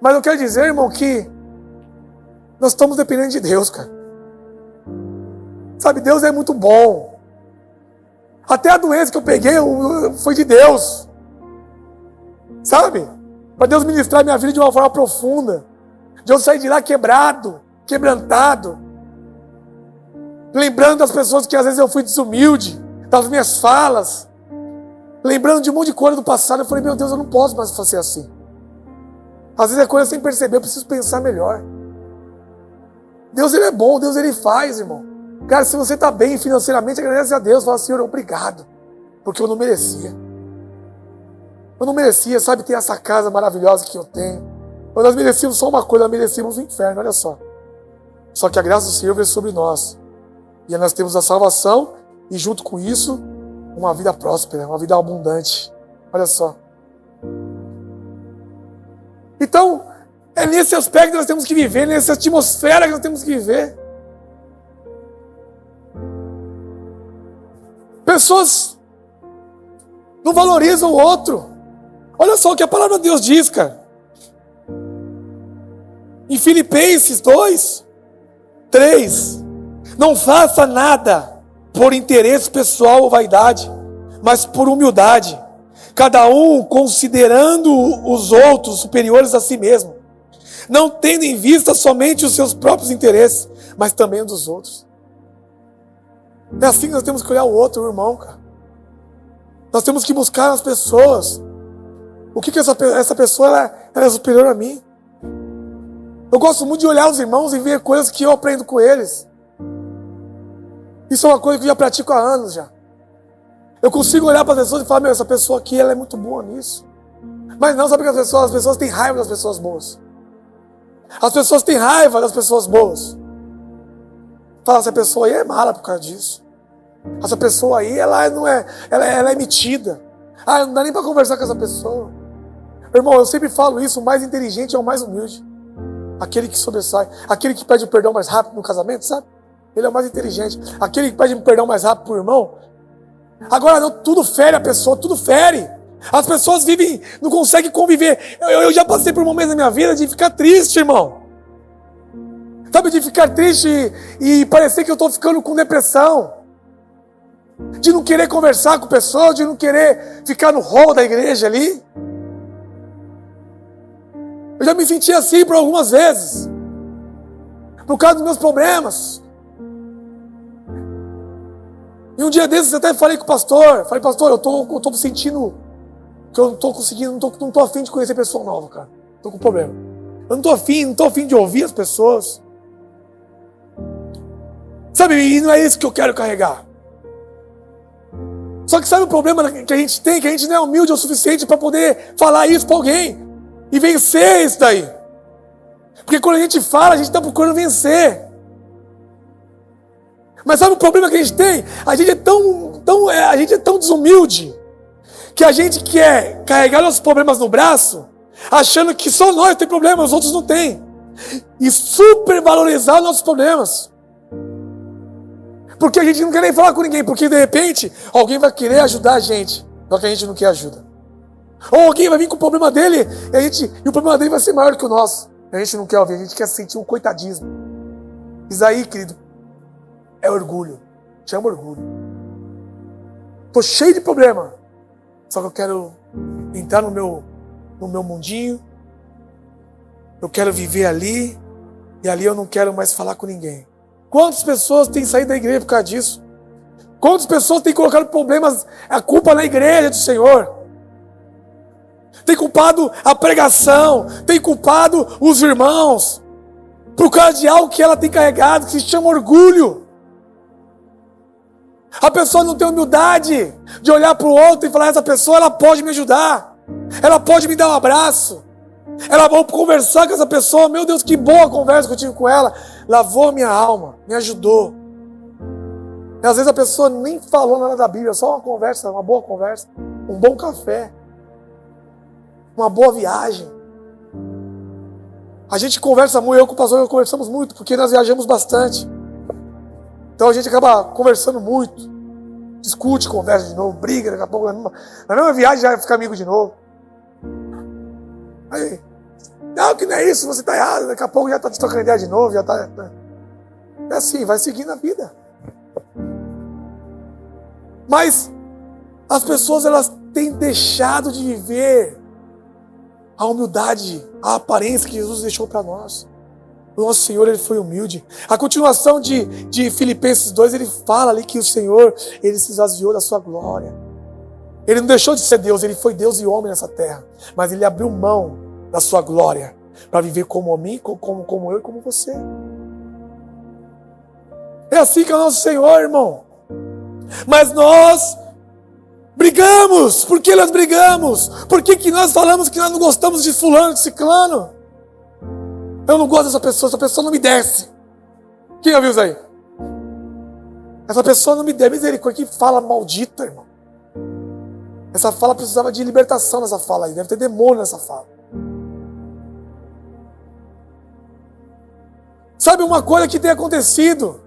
Mas eu quero dizer, irmão, que nós estamos dependendo de Deus, cara. Sabe, Deus é muito bom. Até a doença que eu peguei foi de Deus. Sabe? Para Deus ministrar minha vida de uma forma profunda. De eu sair de lá quebrado, quebrantado. Lembrando das pessoas que às vezes eu fui desumilde, das minhas falas. Lembrando de um monte de coisa do passado. Eu falei, meu Deus, eu não posso mais fazer assim. Às vezes é coisa sem perceber, eu preciso pensar melhor. Deus, Ele é bom, Deus, Ele faz, irmão. Cara, se você está bem financeiramente, agradece a Deus. Fala, Senhor, obrigado. Porque eu não merecia. Eu não merecia, sabe, ter essa casa maravilhosa que eu tenho. Nós merecíamos só uma coisa, nós merecíamos o inferno, olha só. Só que a graça do Senhor veio sobre nós. E nós temos a salvação e junto com isso, uma vida próspera, uma vida abundante. Olha só. Então, é nesse aspecto que nós temos que viver, nessa atmosfera que nós temos que viver. Pessoas não valorizam o outro. Olha só o que a palavra de Deus diz, cara. Em Filipenses 2, 3. Não faça nada por interesse pessoal ou vaidade, mas por humildade. Cada um considerando os outros superiores a si mesmo. Não tendo em vista somente os seus próprios interesses, mas também os dos outros. É assim que nós temos que olhar o outro, o irmão, cara. Nós temos que buscar as pessoas. O que essa pessoa ela é superior a mim? Eu gosto muito de olhar os irmãos e ver coisas que eu aprendo com eles. Isso é uma coisa que eu já pratico há anos já. Eu consigo olhar para as pessoas e falar, essa pessoa aqui ela é muito boa nisso. Mas não, sabe que as pessoas têm raiva das pessoas boas. As pessoas têm raiva das pessoas boas. Fala, essa pessoa aí é mala por causa disso. Essa pessoa aí, ela é metida. Não dá nem para conversar com essa pessoa. Irmão, eu sempre falo isso, o mais inteligente é o mais humilde. Aquele que sobressai. Aquele que pede o perdão mais rápido no casamento, sabe? Ele é o mais inteligente. Aquele que pede perdão mais rápido pro irmão. Agora não, tudo fere a pessoa, tudo fere. As pessoas vivem, não conseguem conviver. Eu já passei por momentos na minha vida de ficar triste, irmão. Sabe, de ficar triste e parecer que eu estou ficando com depressão. De não querer conversar com pessoas, de não querer ficar no hall da igreja ali. Eu já me senti assim por algumas vezes. Por causa dos meus problemas. E E um dia desses eu até falei com o pastor. Falei, pastor, eu tô sentindo que eu não tô conseguindo, não tô afim de conhecer pessoa nova, cara. Tô com problema. Eu não tô afim de ouvir as pessoas. Sabe, e não é isso que eu quero carregar. Só que sabe o problema que a gente tem? Que a gente não é humilde o suficiente para poder falar isso para alguém. E vencer isso daí. Porque quando a gente fala, a gente está procurando vencer. Mas sabe o problema que a gente tem? A gente é tão desumilde que a gente quer carregar nossos problemas no braço, achando que só nós temos problemas, os outros não têm. E supervalorizar nossos problemas. Porque a gente não quer nem falar com ninguém, porque de repente alguém vai querer ajudar a gente, só que a gente não quer ajuda. Ou alguém vai vir com o problema dele e o problema dele vai ser maior que o nosso. A gente não quer ouvir, a gente quer sentir um coitadismo. Isso aí, querido, é orgulho. Chama orgulho. Tô cheio de problema. Só que eu quero entrar no meu mundinho. Eu quero viver ali. E ali eu não quero mais falar com ninguém. Quantas pessoas têm saído da igreja por causa disso? Quantas pessoas têm colocado problemas, a culpa na igreja do Senhor? Tem culpado a pregação, tem culpado os irmãos, por causa de algo que ela tem carregado, que se chama orgulho. A pessoa não tem humildade de olhar para o outro e falar, essa pessoa ela pode me ajudar, ela pode me dar um abraço, ela vai conversar com essa pessoa, meu Deus, que boa conversa que eu tive com ela, lavou minha alma, me ajudou. E às vezes a pessoa nem falou nada da Bíblia, só uma conversa, uma boa conversa, um bom café, uma boa viagem. A gente conversa muito, eu com o pastor conversamos muito, porque nós viajamos bastante. Então a gente acaba conversando muito, discute, conversa de novo, briga, daqui a pouco na mesma viagem já fica amigo de novo. Aí, não, que não é isso, você está errado, daqui a pouco já está te trocando ideia de novo, já está. É assim, vai seguindo a vida. Mas as pessoas elas têm deixado de viver a humildade, a aparência que Jesus deixou para nós. O nosso Senhor, Ele foi humilde. A continuação de Filipenses 2, Ele fala ali que o Senhor, Ele se esvaziou da sua glória. Ele não deixou de ser Deus, Ele foi Deus e homem nessa terra. Mas Ele abriu mão da sua glória para viver como homem, como eu e como você. É assim que é o nosso Senhor, irmão. Mas nós brigamos. Por que nós brigamos? Por que nós falamos que nós não gostamos de fulano, de ciclano? Eu não gosto dessa pessoa não me desce. Quem já viu isso aí? Essa pessoa não me desce. Misericórdia, que fala maldita, irmão. Essa fala precisava de libertação nessa fala aí. Deve ter demônio nessa fala. Sabe uma coisa que tem acontecido?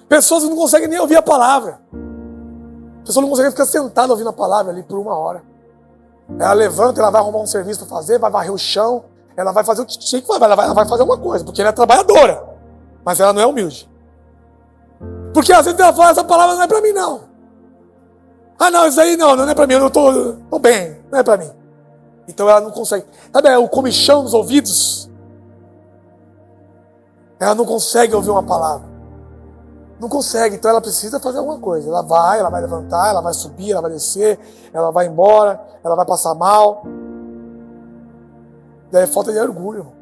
Pessoas não conseguem nem ouvir a palavra. Pessoas não conseguem ficar sentada ouvindo a palavra ali por 1 hora. Ela levanta, ela vai arrumar um serviço para fazer, vai varrer o chão. Ela vai fazer o que tinha que fazer, ela vai fazer alguma coisa, porque ela é trabalhadora. Mas ela não é humilde. Porque às vezes ela fala, essa palavra não é para mim não. Ah não, isso aí não é para mim, eu não tô bem, não é para mim. Então ela não consegue. Sabe, o comichão nos ouvidos? Ela não consegue ouvir uma palavra. Não consegue, então ela precisa fazer alguma coisa. Ela vai levantar, ela vai subir, ela vai descer, ela vai embora, ela vai passar mal. Daí é falta de orgulho, irmão.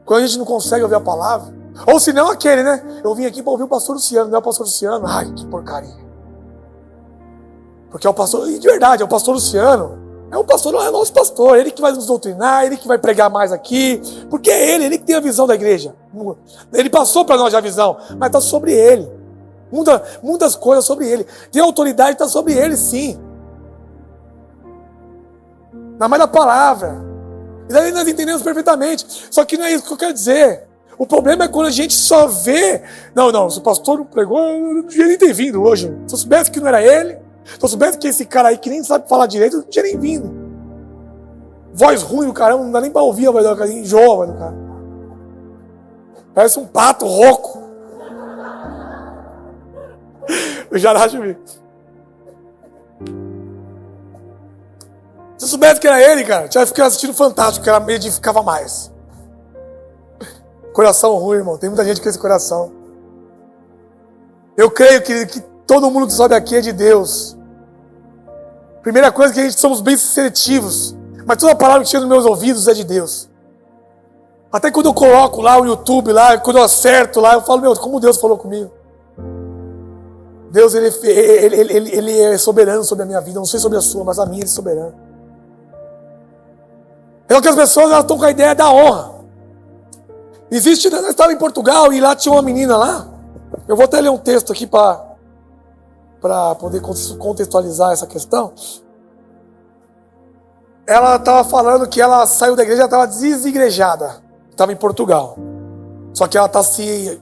Quando a gente não consegue ouvir a palavra, ou se não aquele, né? Eu vim aqui para ouvir o pastor Luciano, não é o pastor Luciano? Ai, que porcaria. Porque é o pastor, e de verdade, é o pastor Luciano, é o nosso pastor, ele que vai nos doutrinar, ele que vai pregar mais aqui, porque é ele que tem a visão da igreja. Ele passou para nós a visão, mas está sobre ele. Muitas coisas sobre ele. Tem autoridade, está sobre ele, sim. Na mais da palavra. E daí nós entendemos perfeitamente. Só que não é isso que eu quero dizer. O problema é quando a gente só vê. Não, se o pastor não pregou, eu não devia nem ter vindo hoje. Se eu soubesse que não era ele, se eu soubesse que esse cara aí que nem sabe falar direito, eu não tinha nem vindo. Voz ruim do caramba, não dá nem pra ouvir a voz do cara, enjoa a voz do cara. Parece um pato rouco. Eu já acho ver. Se eu soubesse que era ele, cara, já ficava assistindo Fantástico, que era meio de ficava mais. Coração ruim, irmão. Tem muita gente com esse coração. Eu creio que Todo mundo que sobe aqui é de Deus. Primeira coisa que a gente somos bem seletivos. Mas toda palavra que chega nos meus ouvidos é de Deus. Até quando eu coloco lá o YouTube, lá, quando eu acerto lá, eu falo, meu, como Deus falou comigo. Deus, ele é soberano sobre a minha vida. Não sei sobre a sua, mas a minha ele é soberano. É o que as pessoas elas estão com a ideia da honra. Existe, nós estávamos em Portugal e lá tinha uma menina lá. Eu vou até ler um texto aqui para poder contextualizar essa questão. Ela estava falando que ela saiu da igreja, estava desigrejada. Estava em Portugal. Só que ela está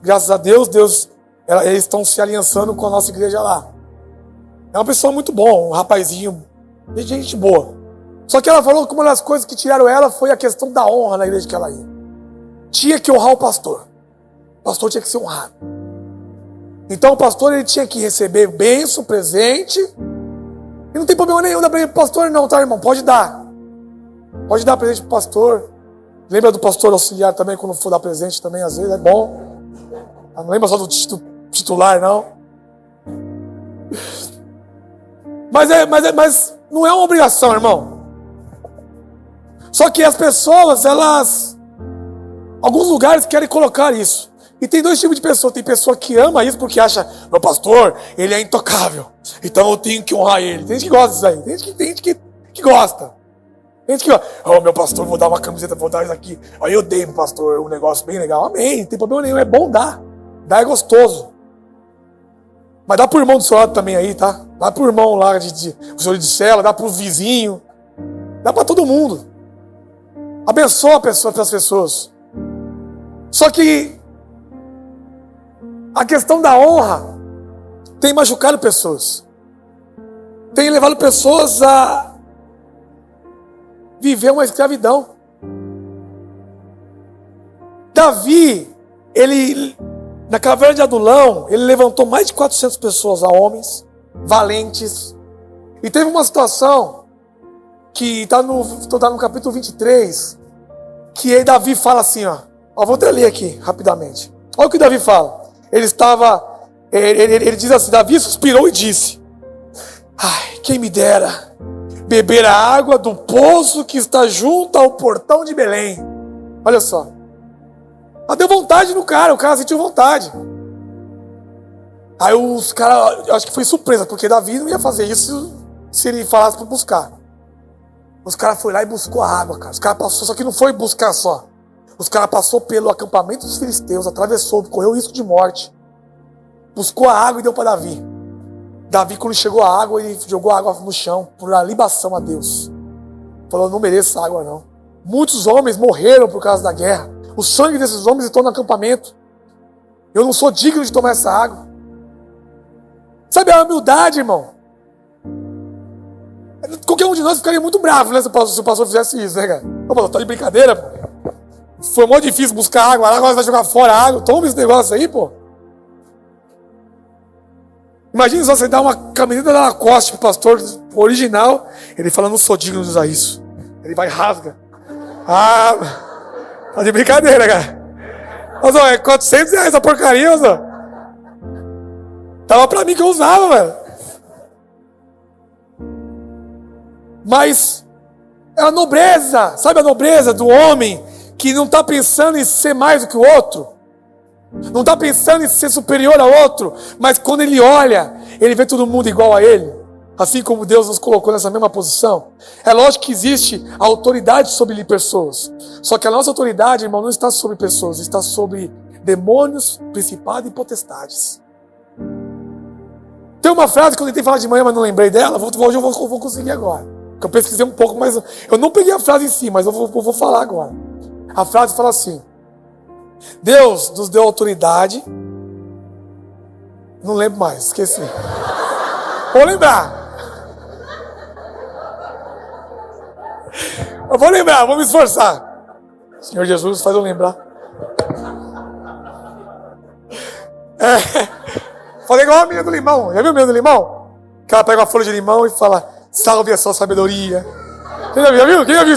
graças a Deus, eles estão se aliançando com a nossa igreja lá. É uma pessoa muito boa, um rapazinho, de gente boa. Só que ela falou que uma das coisas que tiraram ela foi a questão da honra na igreja que ela ia. Tinha que honrar o pastor. O pastor tinha que ser honrado. Então o pastor ele tinha que receber bênção, presente. E não tem problema nenhum dar presente pro pastor não, tá, irmão? Pode dar. Pode dar presente pro pastor. Lembra do pastor auxiliar também, quando for dar presente também, às vezes, é bom. Não lembra só do titular, não. Mas não é uma obrigação, irmão. Só que as pessoas, alguns lugares querem colocar isso. E tem dois tipos de pessoas. Tem pessoa que ama isso porque acha, meu pastor, ele é intocável. Então eu tenho que honrar ele. Tem gente que gosta disso aí. Tem gente que gosta. Tem gente que, meu pastor, vou dar uma camiseta, vou dar isso aqui. Eu dei pro pastor um negócio bem legal. Amém, não tem problema nenhum, é bom dar. Dar é gostoso. Mas dá pro irmão do seu lado também aí, tá? Dá pro irmão lá, o senhor de cela, dá pro vizinho. Dá pra todo mundo. Abençoa as pessoas. Só que a questão da honra tem machucado pessoas. Tem levado pessoas a viver uma escravidão. Davi, na caverna de Adulão, ele levantou mais de 400 pessoas, homens, valentes. E teve uma situação que está no capítulo 23, que Davi fala assim, vou até ler aqui, rapidamente. Olha o que Davi fala. Ele diz assim, Davi suspirou e disse, quem me dera beber a água do poço que está junto ao portão de Belém. Olha só. Mas deu vontade no cara, o cara sentiu vontade. Aí os caras, acho que foi surpresa, porque Davi não ia fazer isso se ele falasse para buscar. Os caras foram lá e buscou a água, cara. Os caras passou, só que não foi buscar só. Os caras passou pelo acampamento dos filisteus, atravessou, correu risco de morte. Buscou a água e deu para Davi. Davi, quando chegou a água, ele jogou a água no chão, por uma libação a Deus. Falou, não mereço essa água não. Muitos homens morreram por causa da guerra. O sangue desses homens estão no acampamento. Eu não sou digno de tomar essa água. Sabe a humildade, irmão? Qualquer um de nós ficaria muito bravo, né, se o pastor fizesse isso, né, cara? Pastor, tá de brincadeira, pô. Foi muito difícil buscar água, agora vai jogar fora a água. Toma esse negócio aí, pô. Imagina só você dar uma camiseta da Lacoste pro pastor original, ele fala, não sou digno de usar isso. Ele vai e rasga. Tá de brincadeira, cara. Mas, é R$400 essa porcaria, ó. Tava pra mim que eu usava, velho. Mas é a nobreza, sabe a nobreza do homem que não tá pensando em ser mais do que o outro? Não está pensando em ser superior ao outro, mas quando ele olha, ele vê todo mundo igual a ele, assim como Deus nos colocou nessa mesma posição. É lógico que existe a autoridade sobre pessoas, só que a nossa autoridade, irmão, não está sobre pessoas, está sobre demônios, principados e potestades. Tem uma frase que eu tentei falar de manhã, mas não lembrei dela, hoje eu vou conseguir agora, porque eu pesquisei um pouco, mas eu não peguei a frase em si, mas eu vou falar agora. A frase fala assim, Deus nos deu autoridade. Não lembro mais, esqueci. Vou lembrar. Eu vou lembrar, vou me esforçar. Senhor Jesus, faz eu lembrar. Falei igual a menina do limão. Já viu a menina do limão? Que ela pega uma folha de limão e fala, salve a sua sabedoria. Quem já viu? Quem já viu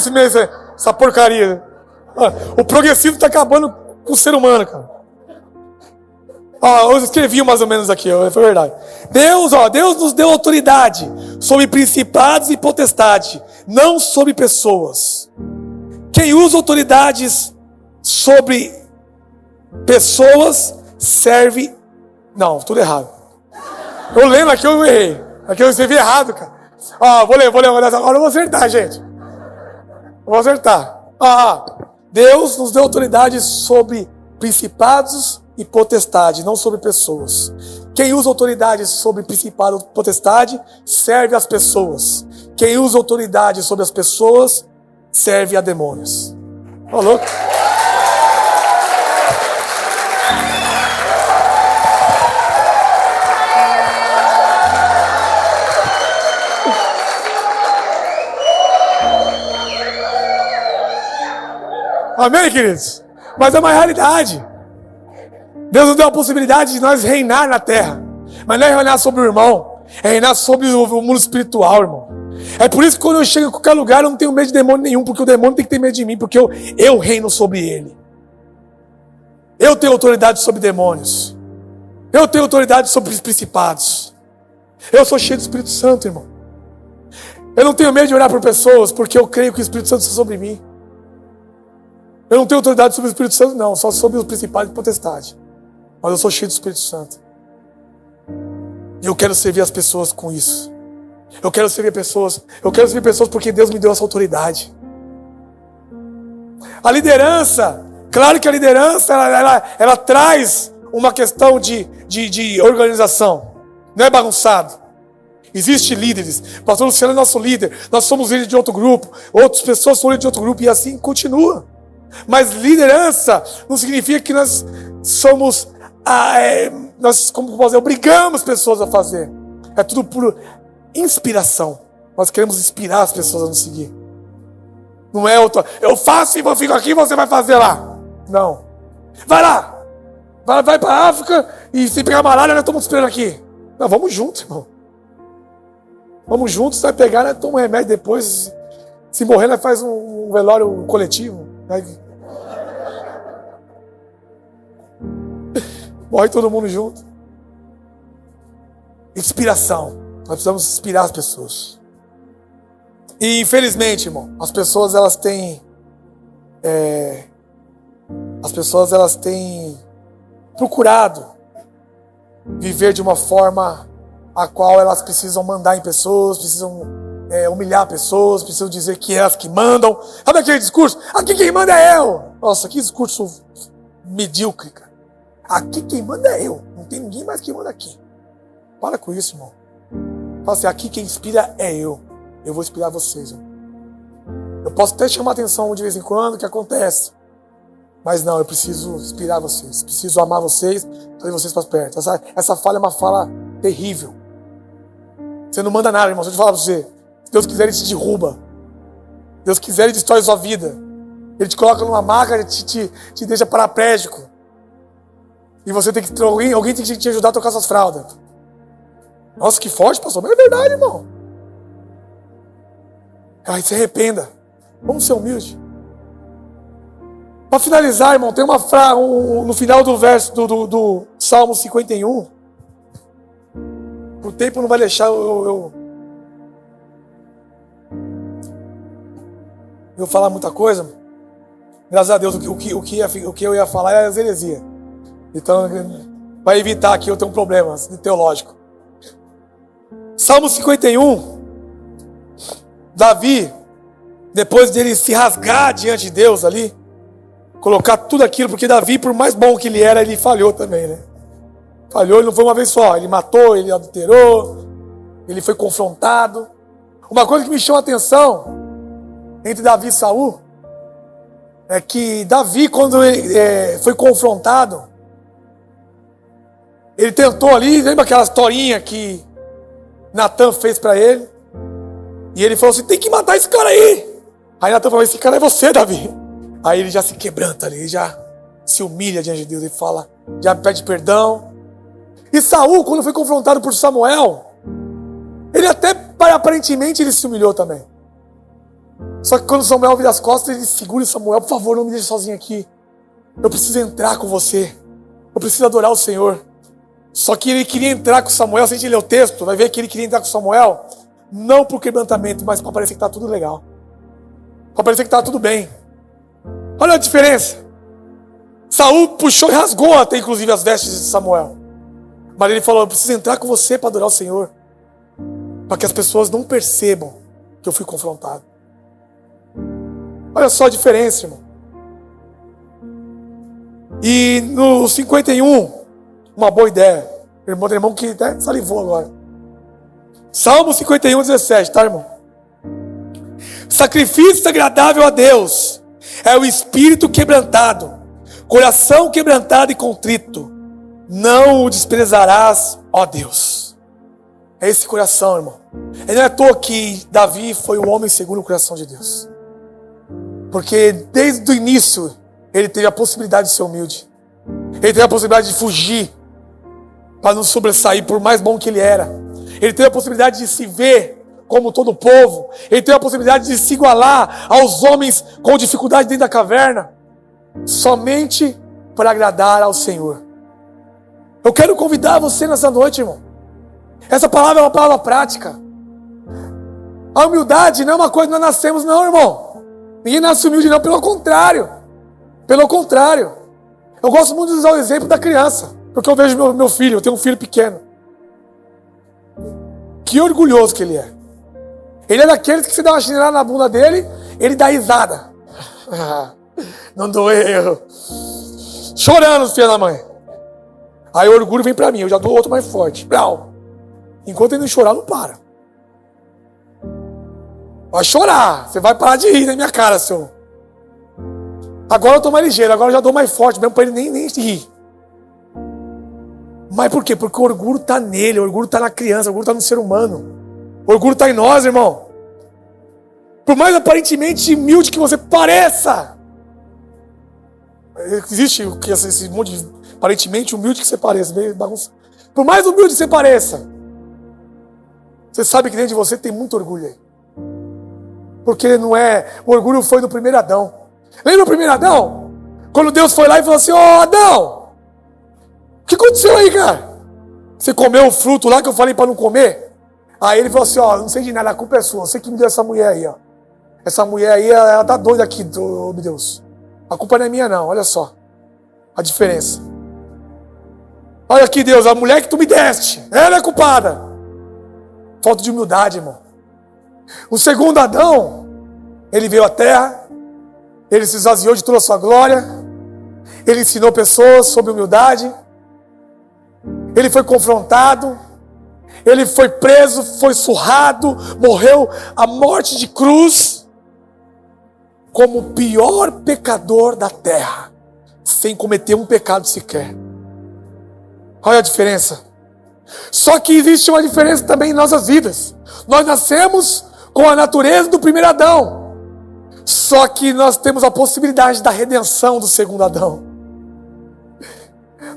essa porcaria? O progressivo está acabando com o ser humano, cara. Ó, eu escrevi mais ou menos aqui, foi verdade. Deus nos deu autoridade sobre principados e potestade, não sobre pessoas. Quem usa autoridades sobre pessoas serve... Não, tudo errado. Eu lembro aqui, eu errei. Aqui eu escrevi errado, cara. Ó, vou ler. Agora eu vou acertar, gente. Vou acertar. Deus nos deu autoridade sobre principados e potestade, não sobre pessoas. Quem usa autoridade sobre principado e potestade serve às pessoas. Quem usa autoridade sobre as pessoas serve a demônios. Ó, louco. Amém, queridos? Mas é uma realidade. Deus nos deu a possibilidade de nós reinar na terra. Mas não é reinar sobre o irmão, é reinar sobre o mundo espiritual, irmão. É por isso que quando eu chego em qualquer lugar eu não tenho medo de demônio nenhum, porque o demônio tem que ter medo de mim, porque eu reino sobre ele. Eu tenho autoridade sobre demônios. Eu tenho autoridade sobre os principados. Eu sou cheio do Espírito Santo, irmão. Eu não tenho medo de orar por pessoas, porque eu creio que o Espírito Santo está sobre mim. Eu não tenho autoridade sobre o Espírito Santo, não, só sobre os principados e potestade. Mas eu sou cheio do Espírito Santo. E eu quero servir as pessoas com isso. Eu quero servir pessoas porque Deus me deu essa autoridade. A liderança, claro que a liderança, ela traz uma questão de organização. Não é bagunçado. Existem líderes. O pastor Luciano é nosso líder. Nós somos líderes de outro grupo. Outras pessoas são líderes de outro grupo. E assim continua. Mas liderança não significa que nós somos... nós, como posso dizer, obrigamos pessoas a fazer. É tudo por inspiração. Nós queremos inspirar as pessoas a nos seguir. Não é eu faço e eu fico aqui e você vai fazer lá. Não. Vai lá. Vai para a África e se pegar malária, nós estamos esperando aqui. Não, vamos juntos, irmão. Vamos juntos, vai pegar, nós toma um remédio depois. Se morrer, nós faz um velório coletivo. Morre todo mundo junto. Inspiração. Nós precisamos inspirar as pessoas. E infelizmente, irmão, as pessoas elas têm procurado viver de uma forma a qual elas precisam mandar em pessoas, precisam humilhar pessoas, precisam dizer que é elas que mandam. Sabe aquele discurso? Aqui quem manda é eu. Nossa, que discurso medíocre, cara. Aqui quem manda é eu. Não tem ninguém mais que manda aqui. Para com isso, irmão. Fala assim, aqui quem inspira é eu. Eu vou inspirar vocês, irmão. Eu posso até chamar atenção de vez em quando, que acontece. Mas não, eu preciso inspirar vocês. Preciso amar vocês, trazer vocês para perto. Essa fala é uma fala terrível. Você não manda nada, irmão. Se eu te falar para você, se Deus quiser, Ele te derruba. Se Deus quiser, Ele destrói sua vida. Ele te coloca numa maca, Ele te deixa paraplégico. E você tem que... Alguém tem que te ajudar a trocar suas fraldas. Nossa, que forte, pastor. Mas é verdade, irmão. Ai, se arrependa. Vamos ser humildes. Para finalizar, irmão, tem uma frase no final do verso do Salmo 51. O tempo não vai deixar eu falar muita coisa. Graças a Deus, o que eu ia falar é as heresias. Então, vai evitar aqui eu ter um problema teológico. Salmo 51. Davi, depois dele se rasgar diante de Deus ali, colocar tudo aquilo, porque Davi, por mais bom que ele era, ele falhou também, né? Falhou, ele não foi uma vez só, ele matou, ele adulterou, ele foi confrontado. Uma coisa que me chama a atenção entre Davi e Saul é que Davi, quando ele foi confrontado, ele tentou ali, lembra aquela historinha que Natan fez para ele? E ele falou assim, tem que matar esse cara aí. Aí Natan falou, esse cara é você, Davi. Aí ele já se quebranta ali, ele já se humilha diante de Deus e fala, já pede perdão. E Saul, quando foi confrontado por Samuel, ele até, aparentemente, ele se humilhou também. Só que quando Samuel vira as costas, ele segura Samuel, por favor, não me deixe sozinho aqui. Eu preciso entrar com você. Eu preciso adorar o Senhor. Só que ele queria entrar com Samuel. Se a gente ler o texto, vai ver que ele queria entrar com Samuel, não por quebrantamento, mas para parecer que está tudo legal. Para parecer que está tudo bem. Olha a diferença. Saul puxou e rasgou até inclusive as vestes de Samuel. Mas ele falou: eu preciso entrar com você para adorar o Senhor, para que as pessoas não percebam que eu fui confrontado. Olha só a diferença, irmão. E no 51, uma boa ideia. Irmão que até salivou agora. Salmo 51, 17, tá, irmão? Sacrifício agradável a Deus é o espírito quebrantado, coração quebrantado e contrito. Não o desprezarás, ó Deus. É esse coração, irmão. E não é à toa que Davi foi o homem segundo o coração de Deus. Porque desde o início ele teve a possibilidade de ser humilde. Ele teve a possibilidade de fugir para não sobressair, por mais bom que ele era. Ele teve a possibilidade de se ver como todo o povo. Ele teve a possibilidade de se igualar aos homens com dificuldade dentro da caverna, somente para agradar ao Senhor. Eu quero convidar você nessa noite, irmão. Essa palavra é uma palavra prática. A humildade não é uma coisa que nós nascemos, não, irmão. Ninguém nasce humilde, não. Pelo contrário. Pelo contrário. Eu gosto muito de usar o exemplo da criança. Porque eu vejo meu filho, eu tenho um filho pequeno. Que orgulhoso que ele é. Ele é daqueles que você dá uma chinelada na bunda dele, ele dá risada. Não doeu. Chorando, filho da mãe. Aí o orgulho vem pra mim, eu já dou outro mais forte. Brau. Enquanto ele não chorar, não para. Vai chorar. Você vai parar de rir na minha cara, senhor. Agora eu tô mais ligeiro, agora eu já dou mais forte, mesmo pra ele nem rir. Mas por quê? Porque o orgulho tá nele, o orgulho tá na criança, o orgulho tá no ser humano. O orgulho tá em nós, irmão. Por mais aparentemente humilde que você pareça. Existe esse monte de aparentemente humilde que você pareça, meio bagunçado. Por mais humilde que você pareça, você sabe que dentro de você tem muito orgulho aí. Porque não é... O orgulho foi no primeiro Adão. Lembra o primeiro Adão? Quando Deus foi lá e falou assim: ó, Adão, o que aconteceu aí, cara? Você comeu o fruto lá que eu falei para não comer? Aí ele falou assim: ó, não sei de nada, a culpa é sua. Você que me deu essa mulher aí, ó. Essa mulher aí, ela tá doida aqui, meu Deus. A culpa não é minha, não. Olha só a diferença. Olha aqui, Deus, a mulher que tu me deste, ela é culpada. Falta de humildade, irmão. O segundo Adão, ele veio à terra, ele se esvaziou de toda a sua glória, ele ensinou pessoas sobre humildade, ele foi confrontado, ele foi preso, foi surrado, morreu a morte de cruz, como o pior pecador da terra, sem cometer um pecado sequer. Olha a diferença. Só que existe uma diferença também em nossas vidas. Nós nascemos com a natureza do primeiro Adão. Só que nós temos a possibilidade da redenção do segundo Adão.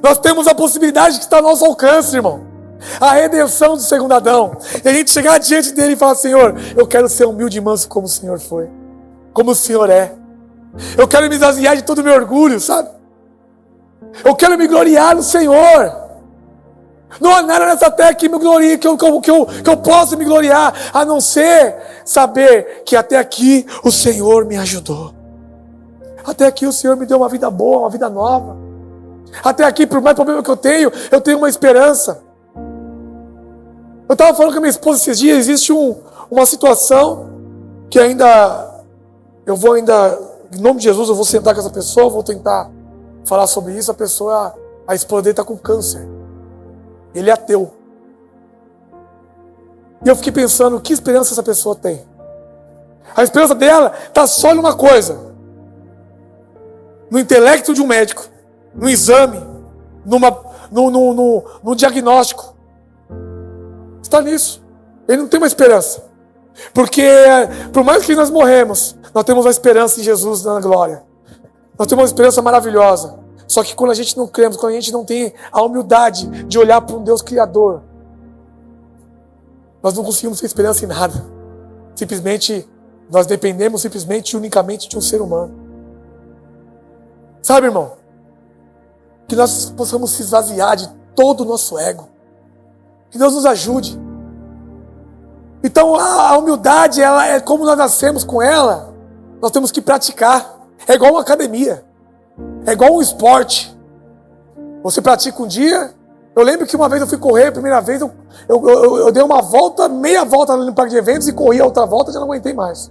Nós temos a possibilidade que está ao nosso alcance, irmão. A redenção do segundo Adão. E a gente chegar diante dele e falar: Senhor, eu quero ser humilde e manso como o Senhor foi. Como o Senhor é. Eu quero me esvaziar de todo o meu orgulho, sabe? Eu quero me gloriar no Senhor. Não há nada nessa terra que me glorie, que eu possa me gloriar, a não ser saber que até aqui o Senhor me ajudou. Até aqui o Senhor me deu uma vida boa, uma vida nova. Até aqui, por mais problema que eu tenho uma esperança. Eu estava falando com a minha esposa esses dias, existe uma situação que em nome de Jesus, eu vou sentar com essa pessoa, vou tentar falar sobre isso. A esposa dele está com câncer. Ele é ateu. E eu fiquei pensando, que esperança essa pessoa tem? A esperança dela está só numa coisa: no intelecto de um médico, no exame, no diagnóstico. Está nisso. Ele não tem uma esperança. Porque, por mais que nós morremos, nós temos uma esperança em Jesus na glória. Nós temos uma esperança maravilhosa. Só que quando a gente não cremos, quando a gente não tem a humildade de olhar para um Deus Criador, nós não conseguimos ter esperança em nada. Simplesmente, nós dependemos simplesmente e unicamente de um ser humano. Sabe, irmão? Que nós possamos se esvaziar todo o nosso ego. Que Deus nos ajude. Então a humildade, ela é como nós nascemos com ela, nós temos que praticar. É igual uma academia. É igual um esporte. Você pratica um dia. Eu lembro que uma vez eu fui correr, a primeira vez eu dei uma volta, meia volta no parque de eventos e corri a outra volta e já não aguentei mais.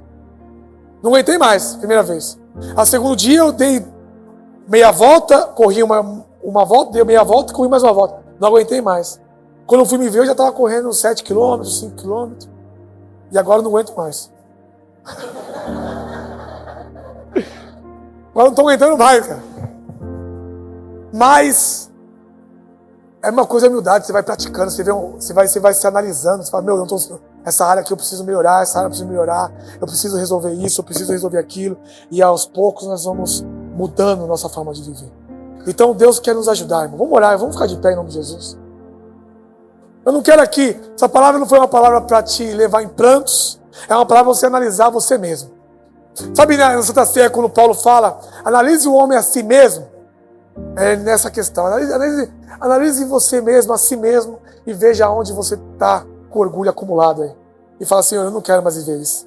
Não aguentei mais, primeira vez. A segundo dia eu dei meia volta, corri uma volta, dei meia volta e corri mais uma volta. Não aguentei mais. Quando eu fui me ver, eu já estava correndo 7 km, 5 km. E agora eu não aguento mais. Agora não estou aguentando mais, cara. Mas é uma coisa de humildade, você vai praticando, você vai se analisando, você fala, meu, essa área aqui eu preciso melhorar, essa área eu preciso melhorar, eu preciso resolver isso, eu preciso resolver aquilo. E aos poucos nós vamos mudando nossa forma de viver. Então Deus quer nos ajudar, irmão. Vamos orar, vamos ficar de pé em nome de Jesus. Eu não quero aqui, essa palavra não foi uma palavra para te levar em prantos, é uma palavra para você analisar você mesmo. Sabe, na Santa Ceia, quando Paulo fala, analise o homem a si mesmo, é nessa questão. Analise você mesmo, a si mesmo, e veja onde você está com orgulho acumulado aí. E fala, Senhor, eu não quero mais viver isso.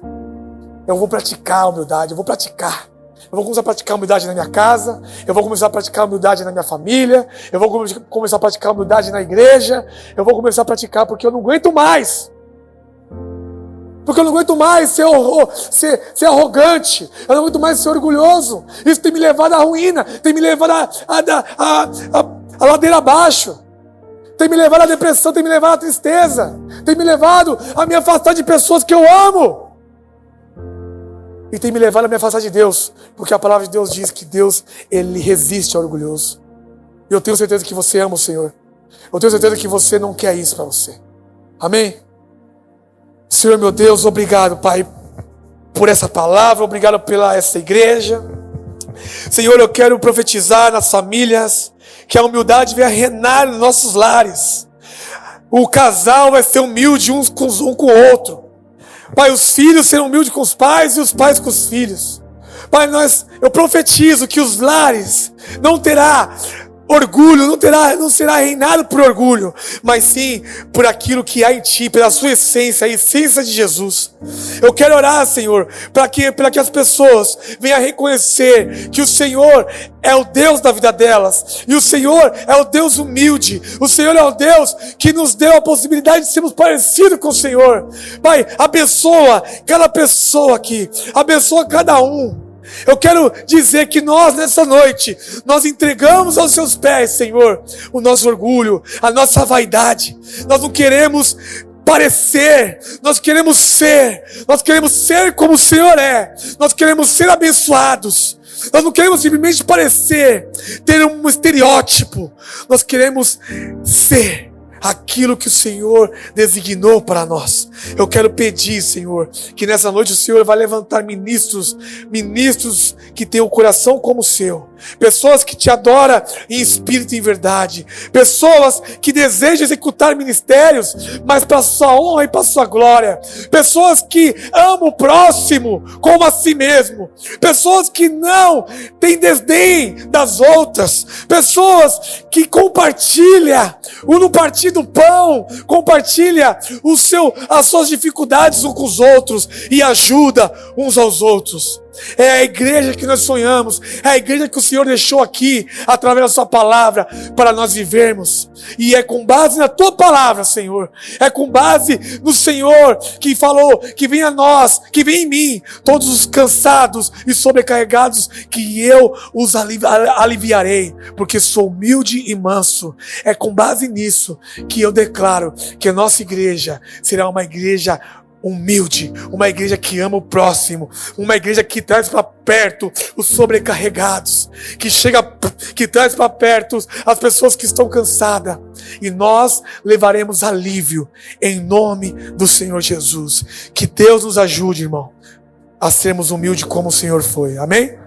Eu vou praticar a humildade, eu vou praticar. Eu vou começar a praticar a humildade na minha casa, eu vou começar a praticar a humildade na minha família, eu vou começar a praticar a humildade na igreja, eu vou começar a praticar porque eu não aguento mais. Porque eu não aguento mais ser arrogante, eu não aguento mais ser orgulhoso. Isso tem me levado à ruína, tem me levado a ladeira abaixo, tem me levado à depressão, tem me levado à tristeza, tem me levado a me afastar de pessoas que eu amo. E tem me levado a me afastar de Deus, porque a palavra de Deus diz que Deus, Ele resiste ao orgulhoso. E eu tenho certeza que você ama o Senhor. Eu tenho certeza que você não quer isso para você. Amém? Senhor, meu Deus, obrigado, Pai, por essa palavra, obrigado pela essa igreja. Senhor, eu quero profetizar nas famílias, que a humildade venha reinar nos nossos lares. O casal vai ser humilde um com o outro. Pai, os filhos serão humildes com os pais e os pais com os filhos. Pai, eu profetizo que os lares não terá orgulho, não será reinado por orgulho, mas sim por aquilo que há em ti, pela sua essência, a essência de Jesus. Eu quero orar, Senhor, para que as pessoas venham a reconhecer que o Senhor é o Deus da vida delas, e o Senhor é o Deus humilde, o Senhor é o Deus que nos deu a possibilidade de sermos parecidos com o Senhor. Pai, abençoa cada pessoa aqui, abençoa cada um. Eu quero dizer que nós, nessa noite, nós entregamos aos seus pés, Senhor, o nosso orgulho, a nossa vaidade. Nós não queremos parecer, nós queremos ser como o Senhor é. Nós queremos ser abençoados. Nós não queremos simplesmente parecer, ter um estereótipo. Nós queremos ser aquilo que o Senhor designou para nós. Eu quero pedir, Senhor, que nessa noite o Senhor vai levantar ministros que têm o coração como o seu, pessoas que te adoram em espírito e em verdade, pessoas que desejam executar ministérios, mas para sua honra e para sua glória, pessoas que amam o próximo como a si mesmo, pessoas que não têm desdém das outras, pessoas que compartilham no partir do pão, compartilha as suas dificuldades uns com os outros e ajuda uns aos outros. É a igreja que nós sonhamos, é a igreja que o Senhor deixou aqui, através da sua palavra, para nós vivermos. E é com base na tua palavra, Senhor, é com base no Senhor que falou, que vem a nós, que vem em mim, todos os cansados e sobrecarregados, que eu os aliviarei, porque sou humilde e manso. É com base nisso que eu declaro que a nossa igreja será uma igreja humilde, uma igreja que ama o próximo, uma igreja que traz para perto os sobrecarregados, que traz para perto as pessoas que estão cansadas, e nós levaremos alívio em nome do Senhor Jesus. Que Deus nos ajude, irmão, a sermos humildes como o Senhor foi. Amém?